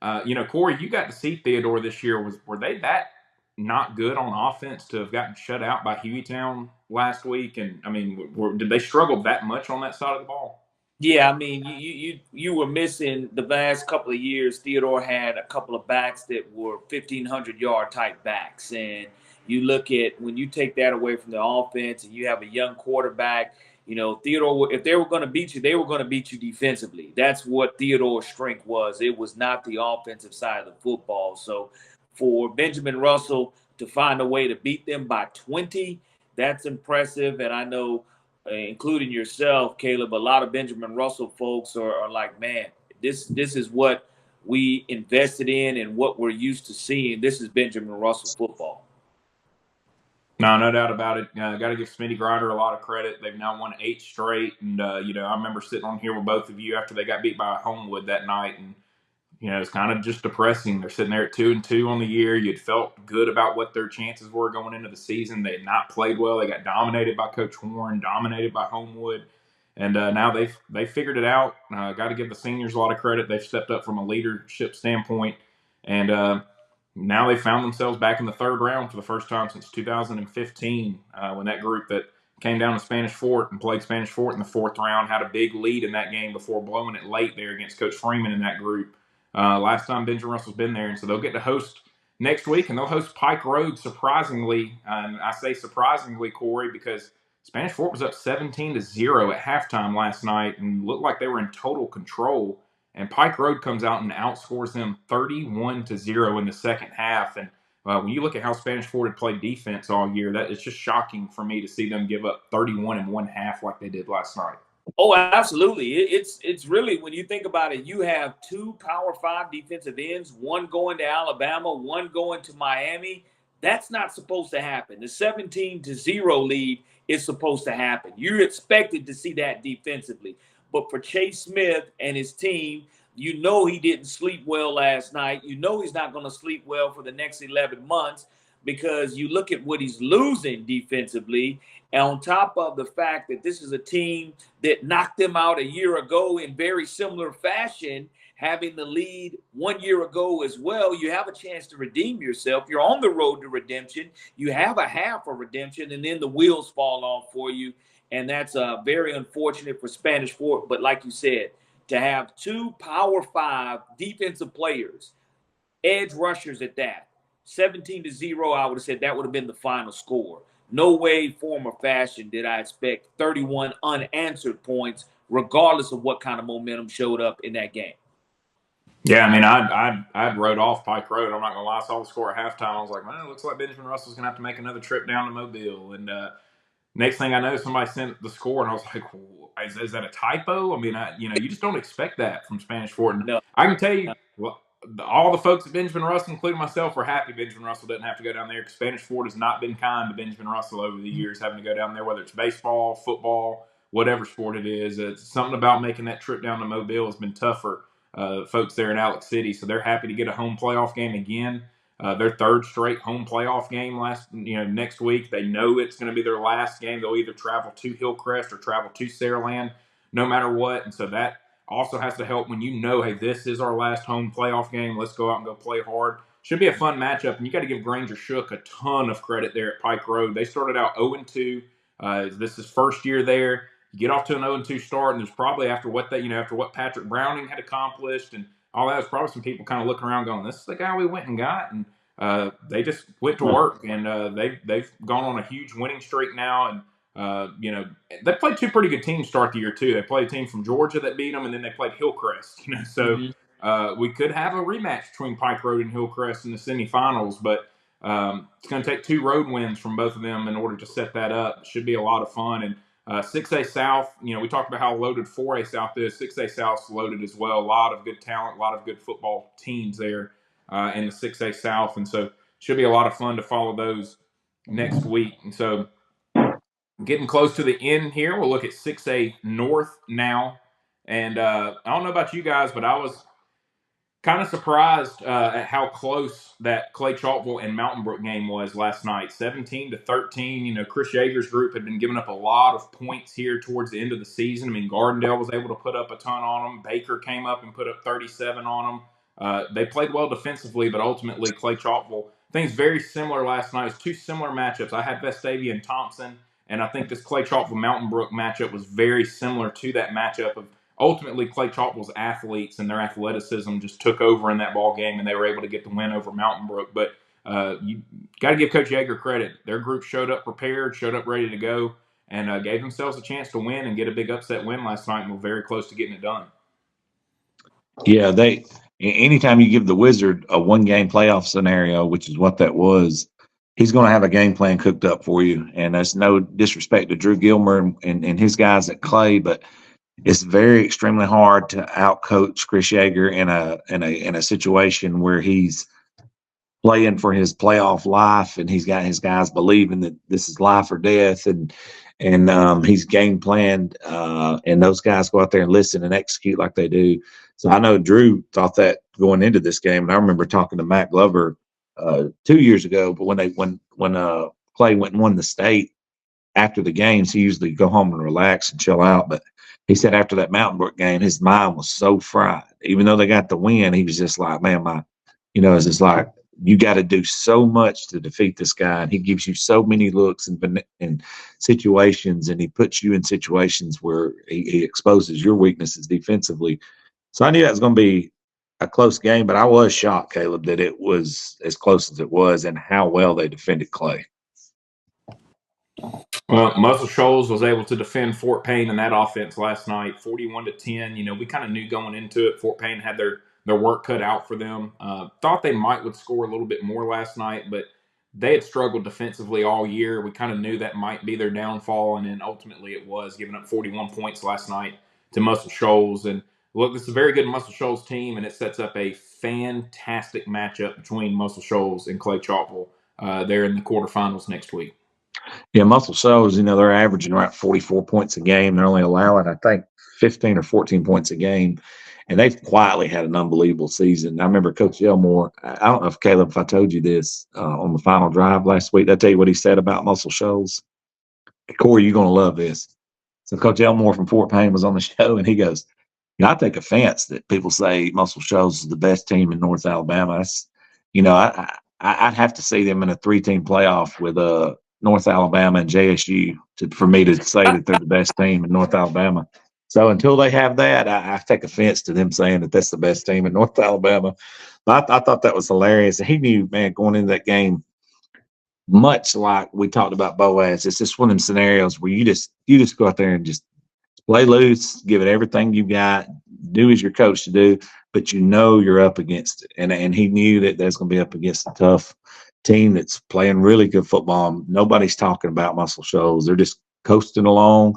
And, Corey, you got to see Theodore this year. Were they that not good on offense to have gotten shut out by Hueytown last week? And, I mean, did they struggle that much on that side of the ball? Yeah, I mean, you were missing the last couple of years. Theodore had a couple of backs that were 1,500-yard type backs. And you look at when you take that away from the offense and you have a young quarterback, Theodore, if they were going to beat you, they were going to beat you defensively. That's what Theodore's strength was. It was not the offensive side of the football. So for Benjamin Russell to find a way to beat them by 20, that's impressive. And I know, including yourself, Caleb, a lot of Benjamin Russell folks are like, man, this is what we invested in and what we're used to seeing. This is Benjamin Russell football. No doubt about it. Got to give Smitty Grider a lot of credit. They've now won 8 straight. And, I remember sitting on here with both of you after they got beat by Homewood that night. And, it's kind of just depressing. They're sitting there at 2-2 on the year. You'd felt good about what their chances were going into the season. They had not played well. They got dominated by Coach Warren, dominated by Homewood. And now they've figured it out. Got to give the seniors a lot of credit. They've stepped up from a leadership standpoint. And now they found themselves back in the 3rd round for the first time since 2015, when that group that came down to Spanish Fort and played Spanish Fort in the 4th round had a big lead in that game before blowing it late there against Coach Freeman in that group. Last time Benjamin Russell's been there, and so they'll get to host next week, and they'll host Pike Road, surprisingly. And I say surprisingly, Corey, because Spanish Fort was up 17-0 at halftime last night and looked like they were in total control. And Pike Road comes out and outscores them 31-0 in the second half. And when you look at how Spanish Fort had played defense all year, that it's just shocking for me to see them give up 31 in one half like they did last night. Oh, absolutely. It's really, when you think about it, you have 2 Power 5 defensive ends, one going to Alabama, one going to Miami. That's not supposed to happen. The 17-0 lead is supposed to happen. You're expected to see that defensively. But for Chase Smith and his team, he didn't sleep well last night. He's not going to sleep well for the next 11 months because you look at what he's losing defensively. And on top of the fact that this is a team that knocked them out a year ago in very similar fashion, having the lead 1 year ago as well, you have a chance to redeem yourself. You're on the road to redemption. You have a half of redemption, and then the wheels fall off for you. And that's very unfortunate for Spanish Fort. But like you said, to have 2 Power 5 defensive players, edge rushers at that, 17-0, I would have said that would have been the final score. No way, form, or fashion did I expect 31 unanswered points, regardless of what kind of momentum showed up in that game. Yeah, I mean, I'd wrote off Pike Road. I'm not going to lie. I saw the score at halftime. I was like, well, it looks like Benjamin Russell's going to have to make another trip down to Mobile. And next thing I know, somebody sent the score, and I was like, well, is that a typo? I mean, you just don't expect that from Spanish Fort. And No. I can tell you, all the folks at Benjamin Russell, including myself, were happy Benjamin Russell doesn't have to go down there because Spanish Fort has not been kind to Benjamin Russell over the years, having to go down there, whether it's baseball, football, whatever sport it is. It's something about making that trip down to Mobile has been tough for folks there in Alex City. So they're happy to get a home playoff game again. Their 3rd straight home playoff game next week. They know it's going to be their last game. They'll either travel to Hillcrest or travel to Saraland, no matter what. And so that also has to help when you know, hey, this is our last home playoff game. Let's go out and go play hard. Should be a fun matchup, and you got to give Granger Shook a ton of credit there at Pike Road. They started out 0-2. This is first year there. You get off to an 0-2 start, and there's probably after what Patrick Browning had accomplished and all that, there's probably some people kind of looking around going, this is the guy we went and got, and they just went to work, and they've gone on a huge winning streak now, and they played two pretty good teams start the year too. They played a team from Georgia that beat them, and then they played Hillcrest. So we could have a rematch between Pike Road and Hillcrest in the semifinals, but it's going to take 2 road wins from both of them in order to set that up. It should be a lot of fun. And 6A South, we talked about how loaded 4A South is. 6A South's loaded as well. A lot of good talent, a lot of good football teams there in the 6A South, and so should be a lot of fun to follow those next week. And so getting close to the end here, we'll look at 6A North now. And I don't know about you guys, but I was kind of surprised at how close that Clay Chalkville and Mountain Brook game was last night, 17-13. Chris Yeager's group had been giving up a lot of points here towards the end of the season. I mean, Gardendale was able to put up a ton on them. Baker came up and put up 37 on them. They played well defensively, but ultimately Clay Chalkville, things very similar last night. It was 2 similar matchups. I had Vestavia and Thompson, and I think this Clay Chalkville Mountain Brook matchup was very similar to that matchup of ultimately Clay Chalkville's athletes and their athleticism just took over in that ball game, and they were able to get the win over Mountain Brook. But you got to give Coach Yeager credit. Their group showed up prepared, showed up ready to go, and gave themselves a chance to win and get a big upset win last night, and were very close to getting it done. Yeah, anytime you give the Wizard a 1-game playoff scenario, which is what that was, he's going to have a game plan cooked up for you. And that's no disrespect to Drew Gilmer and his guys at Clay, but it's very extremely hard to outcoach Chris Yeager in a situation where he's playing for his playoff life, and he's got his guys believing that this is life or death, and he's game planned, and those guys go out there and listen and execute like they do. So I know Drew thought that going into this game, and I remember talking to Matt Glover 2 years ago. But when Clay went and won the state, after the games, he usually go home and relax and chill out. But he said after that Mountain Brook game, his mind was so fried. Even though they got the win, he was just like, man, it's just like, you got to do so much to defeat this guy. And he gives you so many looks and situations, and he puts you in situations where he exposes your weaknesses defensively. So I knew that was going to be a close game, but I was shocked, Caleb, that it was as close as it was and how well they defended Clay. Well, Muscle Shoals was able to defend Fort Payne in that offense last night, 41-10. We kind of knew going into it, Fort Payne had their work cut out for them. Thought they would score a little bit more last night, but they had struggled defensively all year. We kind of knew that might be their downfall, and then ultimately it was, giving up 41 points last night to Muscle Shoals. And look, this is a very good Muscle Shoals team, and it sets up a fantastic matchup between Muscle Shoals and Clay Chalkville there in the quarterfinals next week. Yeah, Muscle Shoals, they're averaging around 44 points a game. They're only allowing, I think, 15 or 14 points a game. And they've quietly had an unbelievable season. I remember Coach Elmore, I don't know if I told you this on the final drive last week. Did I tell you what he said about Muscle Shoals? Corey, you're going to love this. So Coach Elmore from Fort Payne was on the show, and he goes, I take offense that people say Muscle Shoals is the best team in North Alabama. I'd have to see them in a 3-team playoff with North Alabama and JSU for me to say that they're the best team in North Alabama. So until they have that, I take offense to them saying that that's the best team in North Alabama. But I thought that was hilarious. And he knew, man, going into that game, much like we talked about Boaz, it's just one of them scenarios where you just go out there and just play loose, give it everything you got, do as your coach to do, but you're up against it. And he knew that there's going to be up against a tough team that's playing really good football. Nobody's talking about Muscle Shoals. They're just coasting along.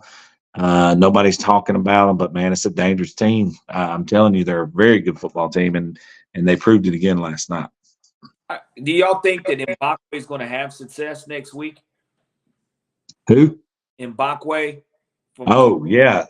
Nobody's talking about them, but man, it's a dangerous team. I'm telling you, they're a very good football team, and they proved it again last night. Do y'all think that Mbakwe is going to have success next week? Who? Mbakwe. Oh yeah.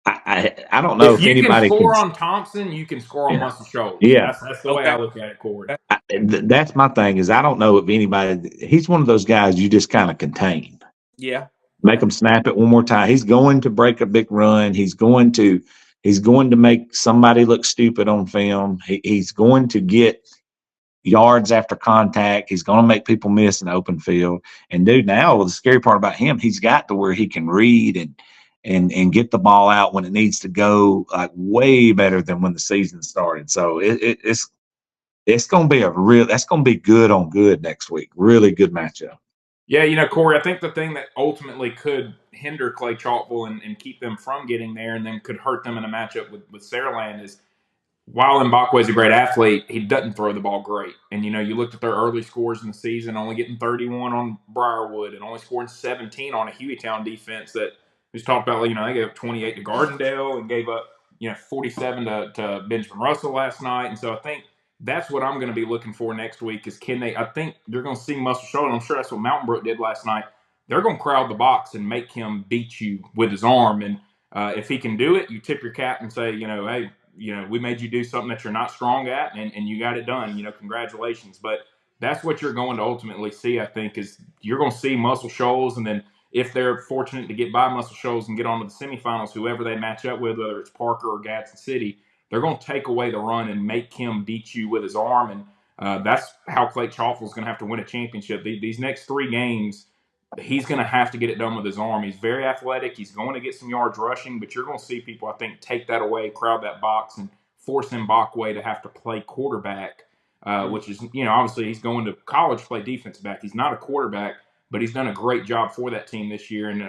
I don't know if anybody can score on Thompson, you can score on Muscle Shoals. Yeah, that's the way I look at it, Corey. That's my thing. Is I don't know if anybody. He's one of those guys you just kind of contain. Yeah. Make him snap it one more time. He's going to break a big run. He's going to make somebody look stupid on film. He's going to get yards after contact. He's going to make people miss in the open field. And dude, now the scary part about him, he's got to where he can read and get the ball out when it needs to go, like way better than when the season started. So it's going to be that's going to be good on good next week. Really good matchup. Yeah, Corey, I think the thing that ultimately could hinder Clay Chalkville and keep them from getting there and then could hurt them in a matchup with Saraland is while Mbakwe is a great athlete, he doesn't throw the ball great. And, you looked at their early scores in the season, only getting 31 on Briarwood and only scoring 17 on a Hueytown defense that was talked about. They gave up 28 to Gardendale and gave up, 47 to Benjamin Russell last night. And so I think that's what I'm going to be looking for next week is I think you're going to see Muscle Shoulder. I'm sure that's what Mountain Brook did last night. They're going to crowd the box and make him beat you with his arm. And if he can do it, you tip your cap and say, hey, we made you do something that you're not strong at, and you got it done. Congratulations. But that's what you're going to ultimately see, I think, is you're going to see Muscle Shoals, and then if they're fortunate to get by Muscle Shoals and get on to the semifinals, whoever they match up with, whether it's Parker or Gadsden City, they're going to take away the run and make him beat you with his arm. And that's how Clay Chalkville is going to have to win a championship. These next 3 games, he's going to have to get it done with his arm. He's very athletic. He's going to get some yards rushing, but you're going to see people, I think, take that away, crowd that box, and force Mbakwe to have to play quarterback, which is, obviously he's going to college to play defensive back. He's not a quarterback, but he's done a great job for that team this year. And,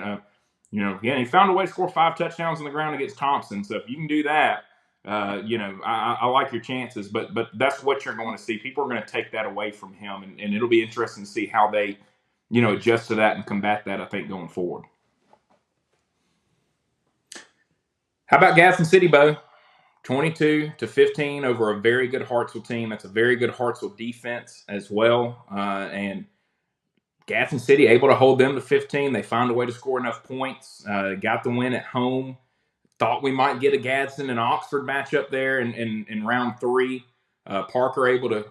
again, he found a way to score 5 touchdowns on the ground against Thompson. So if you can do that, I like your chances. But that's what you're going to see. People are going to take that away from him, and it'll be interesting to see how they – adjust to that and combat that, I think, going forward. How about Gadsden City, Bo? 22-15 over a very good Hartsville team. That's a very good Hartsville defense as well. And Gadsden City able to hold them to 15. They found a way to score enough points. Got the win at home. Thought we might get a Gadsden and Oxford matchup there in round 3. Parker able to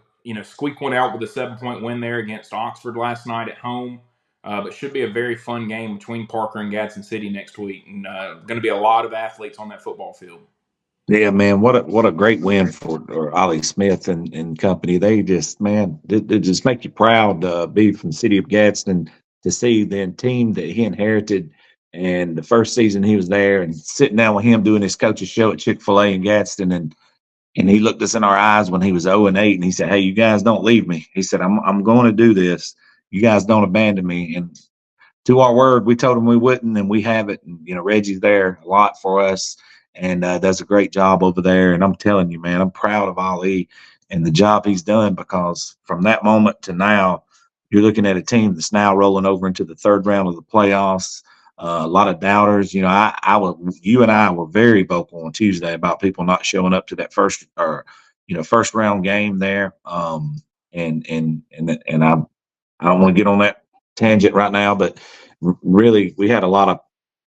squeak one out with a 7-point win there against Oxford last night at home. But should be a very fun game between Parker and Gadsden City next week. And going to be a lot of athletes on that football field. Yeah, man, what a great win for Ollie Smith and company. They just, man, they just make you proud to be from the city of Gadsden, to see the team that he inherited. And the first season he was there, and sitting down with him doing his coach's show at Chick-fil-A in Gadsden, and he looked us in our eyes when he was 0-8, and he said, "Hey, you guys don't leave me." He said, I'm going to do this. You guys don't abandon me. And to our word, we told him we wouldn't, and we have it. And, Reggie's there a lot for us and does a great job over there. And I'm telling you, man, I'm proud of Ali and the job he's done, because from that moment to now, you're looking at a team that's now rolling over into the 3rd round of the playoffs. A lot of doubters. You and I were very vocal on Tuesday about people not showing up to that first round game there. And I don't want to get on that tangent right now, but really we had a lot of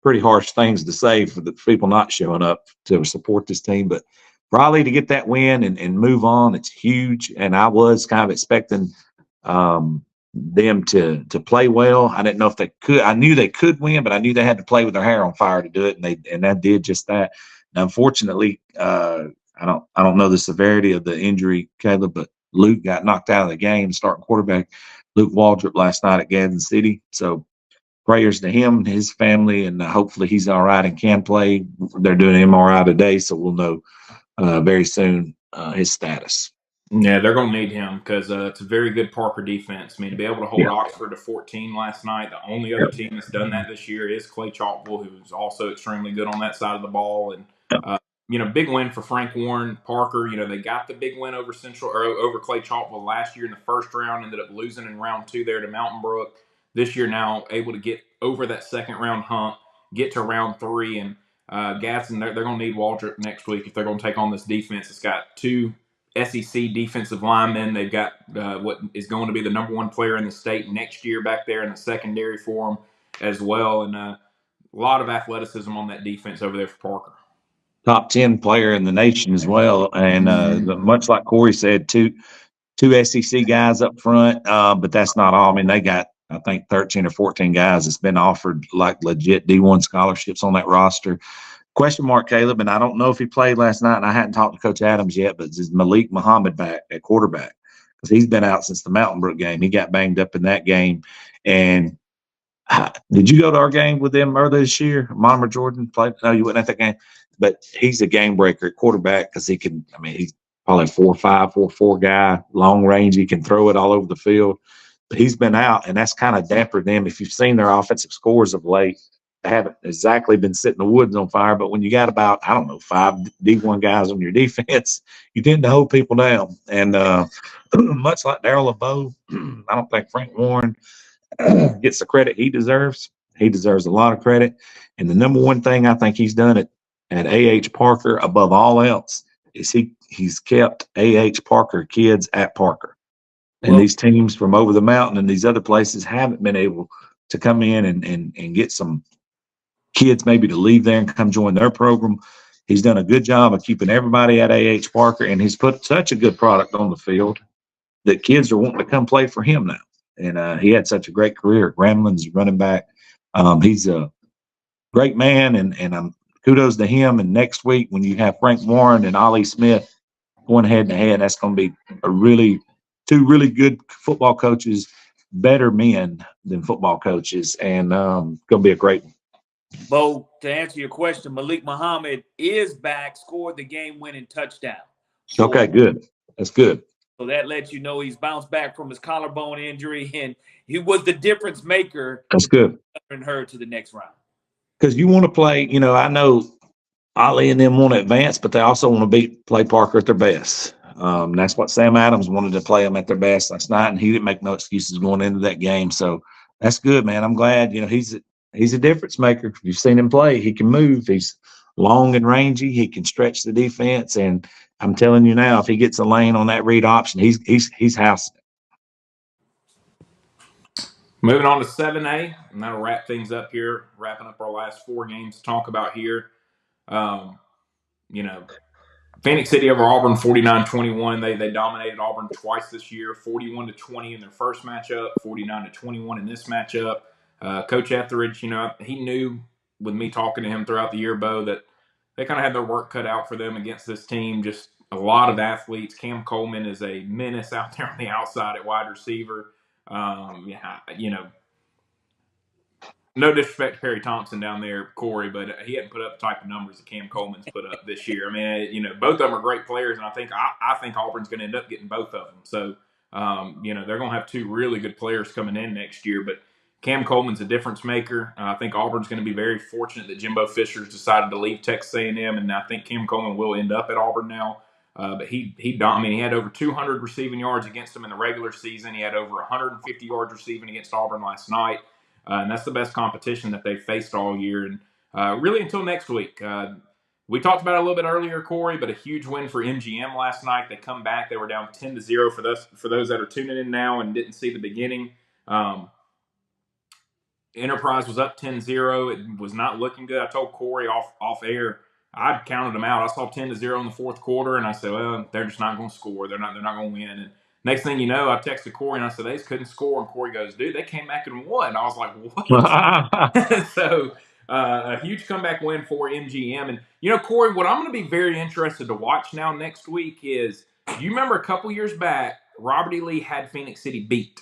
pretty harsh things to say for the people not showing up to support this team. But for Ali to get that win and move on, it's huge. And I was kind of expecting them to play well. I didn't know if they could. I knew they could win, but I knew they had to play with their hair on fire to do it, and that did just that. Now, unfortunately, I don't know the severity of the injury, Caleb, but Luke got knocked out of the game, starting quarterback Luke Waldrop last night at Gadsden City. So prayers to him and his family, and hopefully he's all right and can play. They're doing an MRI today, so we'll know very soon his status. Yeah, they're going to need him because it's a very good Parker defense. I mean, to be able to hold Oxford to 14 last night, the only other team that's done that this year is Clay Chalkville, who's also extremely good on that side of the ball. And, big win for Frank Warren. Parker, they got the big win over over Clay Chalkville last year in the first round, ended up losing in round 2 there to Mountain Brook. This year now able to get over that 2nd round hump, get to round 3. And Gadsden, they're going to need Waldrop next week if they're going to take on this defense. It's got 2 SEC defensive linemen. They've got what is going to be the #1 player in the state next year back there in the secondary for them as well. And a lot of athleticism on that defense over there for Parker. Top 10 player in the nation as well. And much like Corey said, two SEC guys up front, but that's not all. I mean, they got I think 13 or 14 guys that's been offered like legit D1 scholarships on that roster. Question mark, Caleb, and I don't know if he played last night, and I hadn't talked to Coach Adams yet, but is Malik Muhammad back at quarterback? Because he's been out since the Mountain Brook game. He got banged up in that game. And did you go to our game with them earlier this year? Monmouth Jordan played? No, you weren't at that game. But he's a game breaker at quarterback because he can, I mean, he's probably 4'5", 4'4" guy, long range. He can throw it all over the field. But he's been out, and that's kind of dampened them. If you've seen their offensive scores of late, they haven't exactly been setting the woods on fire. But when you got about, I don't know, 5 D1 guys on your defense, you tend to hold people down. And much like Darrell LeBeau, I don't think Frank Warren gets the credit he deserves. He deserves a lot of credit. And the number one thing I think he's done at A.H. Parker above all else is he's kept A.H. Parker kids at Parker. And these teams from over the mountain and these other places haven't been able to come in and get some kids maybe to leave there and come join their program. He's done a good job of keeping everybody at A.H. Parker, and he's put such a good product on the field that kids are wanting to come play for him now. And he had such a great career at Gramblin's running back. He's a great man, and kudos to him. And next week, when you have Frank Warren and Ollie Smith going head to head, that's going to be two really good football coaches, better men than football coaches, and going to be a great one. Bo, to answer your question, Malik Muhammad is back, scored the game-winning touchdown. Okay, good. That's good. So that lets you know he's bounced back from his collarbone injury, and he was the difference maker. That's good. And her to the next round. Because you want to play, I know Ollie and them want to advance, but they also want to play Parker at their best. That's what Sam Adams wanted to play them at their best last night, and he didn't make no excuses going into that game. So that's good, man. I'm glad. He's a difference maker. You've seen him play. He can move. He's long and rangy. He can stretch the defense, and I'm telling you now, if he gets a lane on that read option, he's housing it. Moving on to 7A, and that'll wrap things up here, wrapping up our last 4 games to talk about here. Phoenix City over Auburn 49-21. They dominated Auburn twice this year, 41-20 in their first matchup, 49-21 in this matchup. Coach Etheridge, he knew with me talking to him throughout the year, Bo, that they kind of had their work cut out for them against this team. Just a lot of athletes. Cam Coleman is a menace out there on the outside at wide receiver. No disrespect to Perry Thompson down there, Corey, but he hadn't put up the type of numbers that Cam Coleman's put up this year. I mean, both of them are great players, and I think Auburn's going to end up getting both of them. So, they're going to have 2 really good players coming in next year. But Cam Coleman's a difference maker. I think Auburn's going to be very fortunate that Jimbo Fisher's decided to leave Texas A&M, and I think Cam Coleman will end up at Auburn now. But he had over 200 receiving yards against them in the regular season. He had over 150 yards receiving against Auburn last night. And that's the best competition that they've faced all year. And really until next week. We talked about it a little bit earlier, Corey, but a huge win for MGM last night. They come back. They were down 10-0 for those that are tuning in now and didn't see the beginning. Enterprise was up 10-0. It was not looking good. I told Corey off air, I counted them out. I saw 10-0 in the fourth quarter, and I said, well, they're just not going to score. They're not going to win. And next thing you know, I texted Corey, and I said, they just couldn't score. And Corey goes, dude, they came back and won. I was like, what? So a huge comeback win for MGM. And, Corey, what I'm going to be very interested to watch now next week is, you remember a couple years back, Robert E. Lee had Phoenix City beat.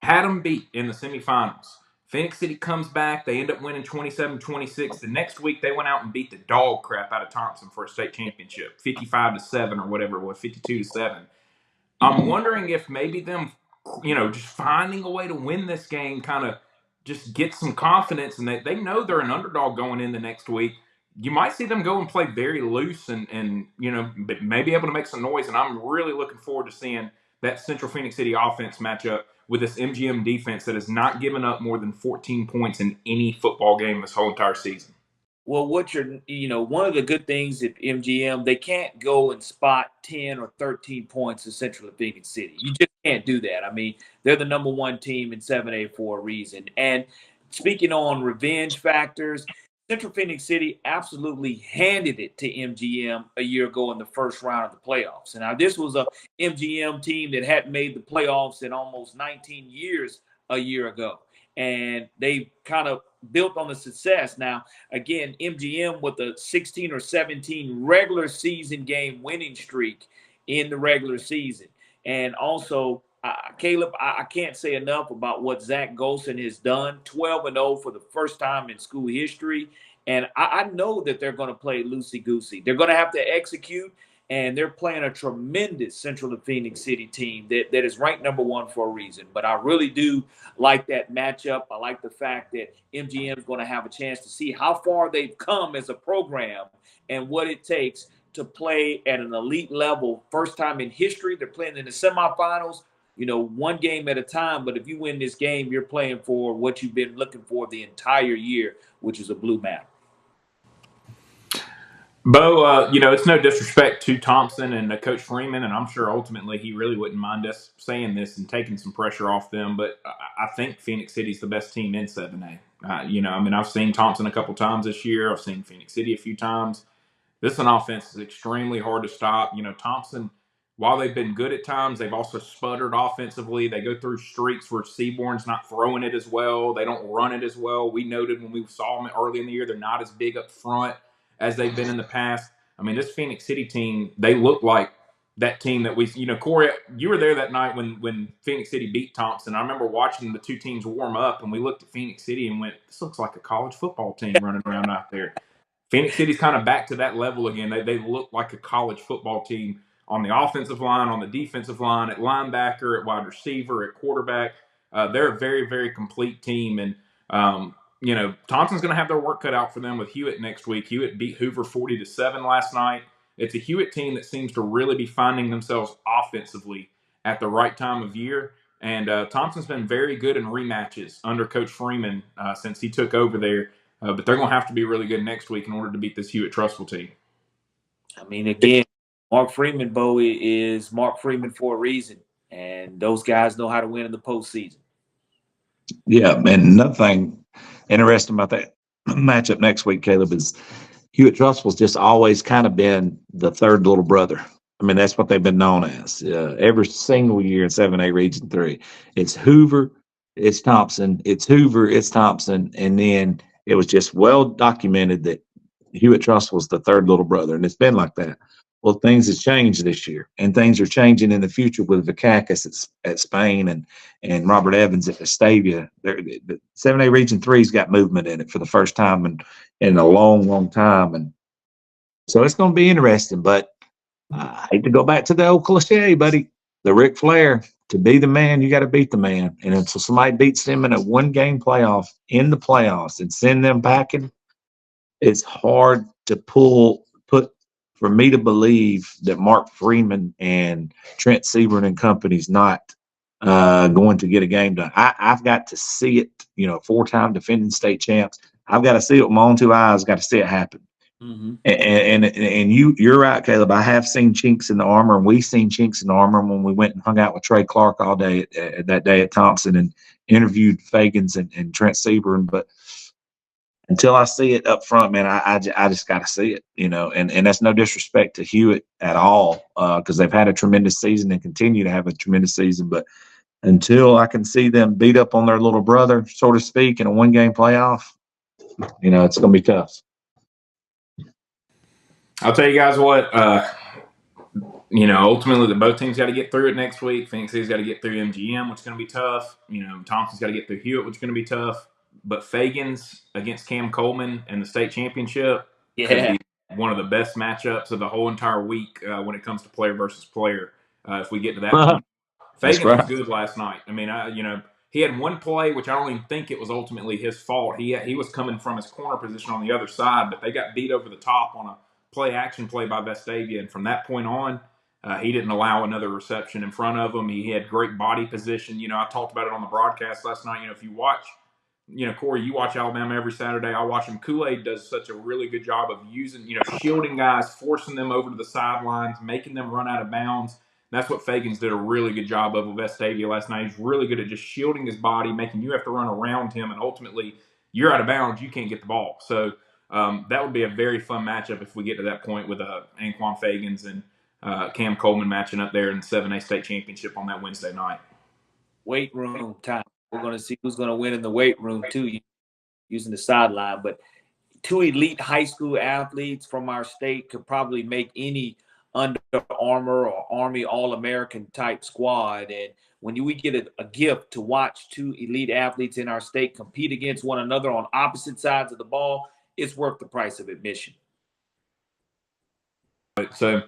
Had them beat in the semifinals. Phoenix City comes back. They end up winning 27-26. The next week, they went out and beat the dog crap out of Thompson for a state championship, 55-7 or whatever it was, 52-7. I'm wondering if maybe them, just finding a way to win this game kind of just get some confidence, and they know they're an underdog going in the next week. You might see them go and play very loose and maybe able to make some noise. And I'm really looking forward to seeing that Central Phoenix City offense matchup with this MGM defense that has not given up more than 14 points in any football game this whole entire season. Well, one of the good things at MGM, they can't go and spot 10 or 13 points in Central Phoenix City. You just can't do that. I mean, they're the number 1 team in 7A for a reason. And speaking on revenge factors, Central Phoenix City absolutely handed it to MGM a year ago in the first round of the playoffs. And now this was a MGM team that hadn't made the playoffs in almost 19 years a year ago. And they kind of built on the success. Now, again, MGM with a 16 or 17 regular season game winning streak in the regular season. And also, Caleb, I can't say enough about what Zach Golson has done. 12-0 for the first time in school history. And I know that they're going to play loosey-goosey. They're going to have to execute, and they're playing a tremendous Central of Phoenix City team that is ranked number one for a reason. But I really do like that matchup. I like the fact that MGM is going to have a chance to see how far they've come as a program and what it takes to play at an elite level. First time in history, they're playing in the semifinals, one game at a time. But if you win this game, you're playing for what you've been looking for the entire year, which is a blue map. Bo, it's no disrespect to Thompson and Coach Freeman, and I'm sure ultimately he really wouldn't mind us saying this and taking some pressure off them, but I think Phoenix City's the best team in 7A. I've seen Thompson a couple times this year. I've seen Phoenix City a few times. This offense is extremely hard to stop. Thompson, while they've been good at times, they've also sputtered offensively. They go through streaks where Seaborn's not throwing it as well. They don't run it as well. We noted when we saw them early in the year, they're not as big up front as they've been in the past. This Phoenix City team, they look like that team that we, Corey, you were there that night when Phoenix City beat Thompson. I remember watching the two teams warm up, and we looked at Phoenix City and went, this looks like a college football team running around out there. Phoenix City's kind of back to that level again. They look like a college football team on the offensive line, on the defensive line, at linebacker, at wide receiver, at quarterback. They're a very, very complete team. And, Thompson's going to have their work cut out for them with Hewitt next week. Hewitt beat Hoover 40-7 last night. It's a Hewitt team that seems to really be finding themselves offensively at the right time of year. And Thompson's been very good in rematches under Coach Freeman since he took over there. But they're going to have to be really good next week in order to beat this Hewitt-Trussville team. Again, Mark Freeman, Bo, is Mark Freeman for a reason. And those guys know how to win in the postseason. Yeah, and another thing interesting about that matchup next week, Caleb, is Hewitt-Trussville's just always kind of been the third little brother. That's what they've been known as every single year in 7A Region 3. It's Hoover, it's Thompson, it's Hoover, it's Thompson, and then it was just well documented that Hewitt-Trussville was the third little brother, and it's been like that. Well, things have changed this year, and things are changing in the future with Vakakis at Spain and Robert Evans at Vestavia. The 7A Region 3's got movement in it for the first time in a long, long time, and so it's going to be interesting. But I hate to go back to the old cliche, buddy. The Ric Flair, to be the man, you got to beat the man. And until somebody beats them in a one-game playoff in the playoffs and send them packing, it's hard to put for me to believe that Mark Freeman and Trent Seaborn and company's not going to get a game done. I've got to see it, 4-time defending state champs. I've got to see it with my own 2 eyes, got to see it happen. Mm-hmm. And you're right, Caleb. I have seen chinks in the armor, and we've seen chinks in the armor when we went and hung out with Trey Clark all day that day at Thompson and interviewed Fagans and Trent Seaborn. But until I see it up front, man, I just got to see it, and that's no disrespect to Hewitt at all, because they've had a tremendous season and continue to have a tremendous season. But until I can see them beat up on their little brother, so to speak, in a one-game playoff, it's going to be tough. I'll tell you guys what, ultimately both teams got to get through it next week. Phoenix City's got to get through MGM, which is going to be tough. Thompson's got to get through Hewitt, which is going to be tough. But Fagans against Cam Coleman in the state championship could be one of the best matchups of the whole entire week when it comes to player versus player. If we get to that point, Fagans was good last night. He had one play, which I don't even think it was ultimately his fault. He was coming from his corner position on the other side, but they got beat over the top on a play-action play by Vestavia, and from that point on, he didn't allow another reception in front of him. He had great body position. I talked about it on the broadcast last night. If you watch, Corey, you watch Alabama every Saturday. I watch him. Kool-Aid does such a really good job of using, shielding guys, forcing them over to the sidelines, making them run out of bounds. That's what Fagans did a really good job of with Vestavia last night. He's really good at just shielding his body, making you have to run around him, and ultimately you're out of bounds. You can't get the ball. So that would be a very fun matchup if we get to that point with Anquan Fagans and Cam Coleman matching up there in the 7A state championship on that Wednesday night. Weight room time. We're going to see who's going to win in the weight room too, using the sideline. But two elite high school athletes from our state could probably make any Under Armour or Army All-American type squad. And when we get a gift to watch two elite athletes in our state compete against one another on opposite sides of the ball, it's worth the price of admission. So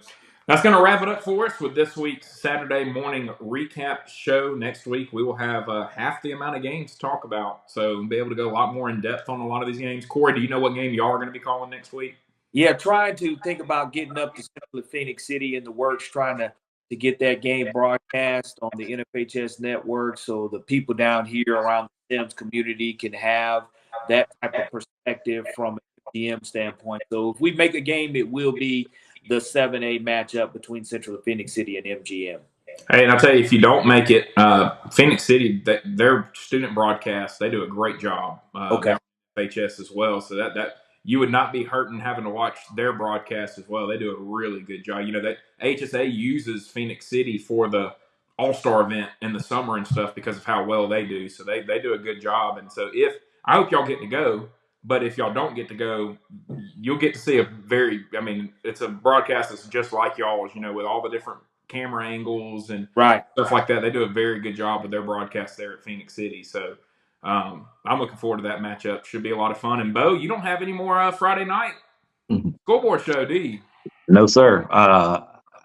that's going to wrap it up for us with this week's Saturday morning recap show. Next week, we will have half the amount of games to talk about. So we'll be able to go a lot more in depth on a lot of these games. Corey, do you know what game y'all are going to be calling next week? Yeah, trying to think about getting up to Phoenix City in the works, trying to get that game broadcast on the NFHS network so the people down here around the Sims community can have that type of perspective from a GM standpoint. So if we make a game, it will be the 7A matchup between Central Phoenix City and MGM. Hey, and I'll tell you, if you don't make it, Phoenix City, their student broadcast, they do a great job. Okay. HS as well, so that you would not be hurting having to watch their broadcast as well. They do a really good job. You know, that AHSAA uses Phoenix City for the All-Star event in the summer and stuff because of how well they do. So they do a good job. And so I hope y'all get to go, but if y'all don't get to go, you'll get to see it's a broadcast that's just like y'all's, you know, with all the different camera angles and stuff like that. They do a very good job with their broadcast there at Phoenix City. So I'm looking forward to that matchup. Should be a lot of fun. And Bo, you don't have any more Friday night scoreboard show, do you? No, sir.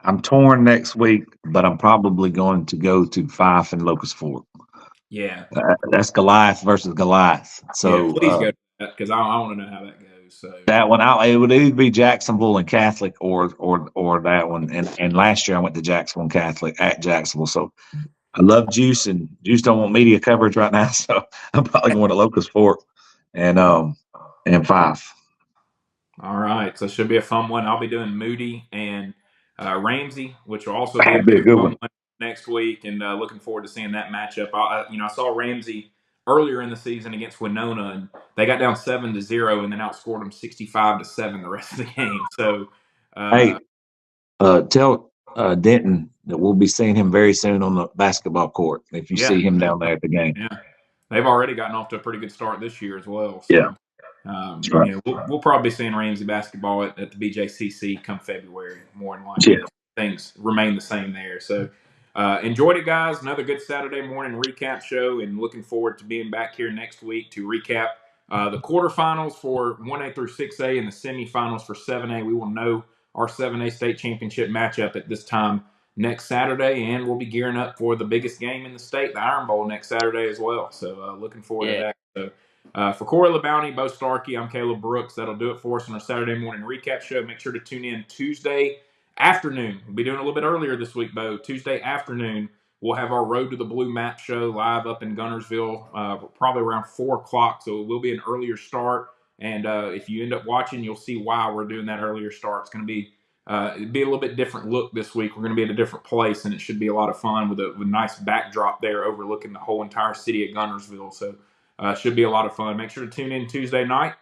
I'm torn next week, but I'm probably going to go to Fife and Locust Fork. Yeah. That's Goliath versus Goliath. So yeah, please go to that because I want to know how that goes. So that one, it would either be Jacksonville and Catholic or that one. And last year I went to Jacksonville and Catholic at Jacksonville. So I love Juice, and Juice don't want media coverage right now, so I'm probably going to Locust Fork and Fife. All right, so it should be a fun one. I'll be doing Moody and Ramsey, which will also be a good fun one next week, and looking forward to seeing that matchup. I saw Ramsey earlier in the season against Winona, and they got down 7-0, and then outscored them 65-7 the rest of the game. So, tell Denton that we'll be seeing him very soon on the basketball court if you see him down there at the game. Yeah, they've already gotten off to a pretty good start this year as well. So. Yeah. Right. We'll probably be seeing Ramsey basketball at the BJCC come February, more than likely. Yeah. Things remain the same there. So enjoyed it, guys. Another good Saturday morning recap show, and looking forward to being back here next week to recap the quarterfinals for 1A through 6A and the semifinals for 7A. We will know our 7A state championship matchup at this time next Saturday, and we'll be gearing up for the biggest game in the state, the Iron Bowl, next Saturday as well. So looking forward to that. So, for Corey LaBounty, Bo Starkey, I'm Caleb Brooks. That'll do it for us on our Saturday morning recap show. Make sure to tune in Tuesday afternoon. We'll be doing a little bit earlier this week, Bo. Tuesday afternoon, we'll have our Road to the Blue map show live up in Guntersville, probably around 4 o'clock. So it will be an earlier start. And if you end up watching, you'll see why we're doing that earlier start. It's going to be it'd be a little bit different look this week. We're going to be at a different place, and it should be a lot of fun with a nice backdrop there overlooking the whole entire city of Guntersville. So should be a lot of fun. Make sure to tune in Tuesday night.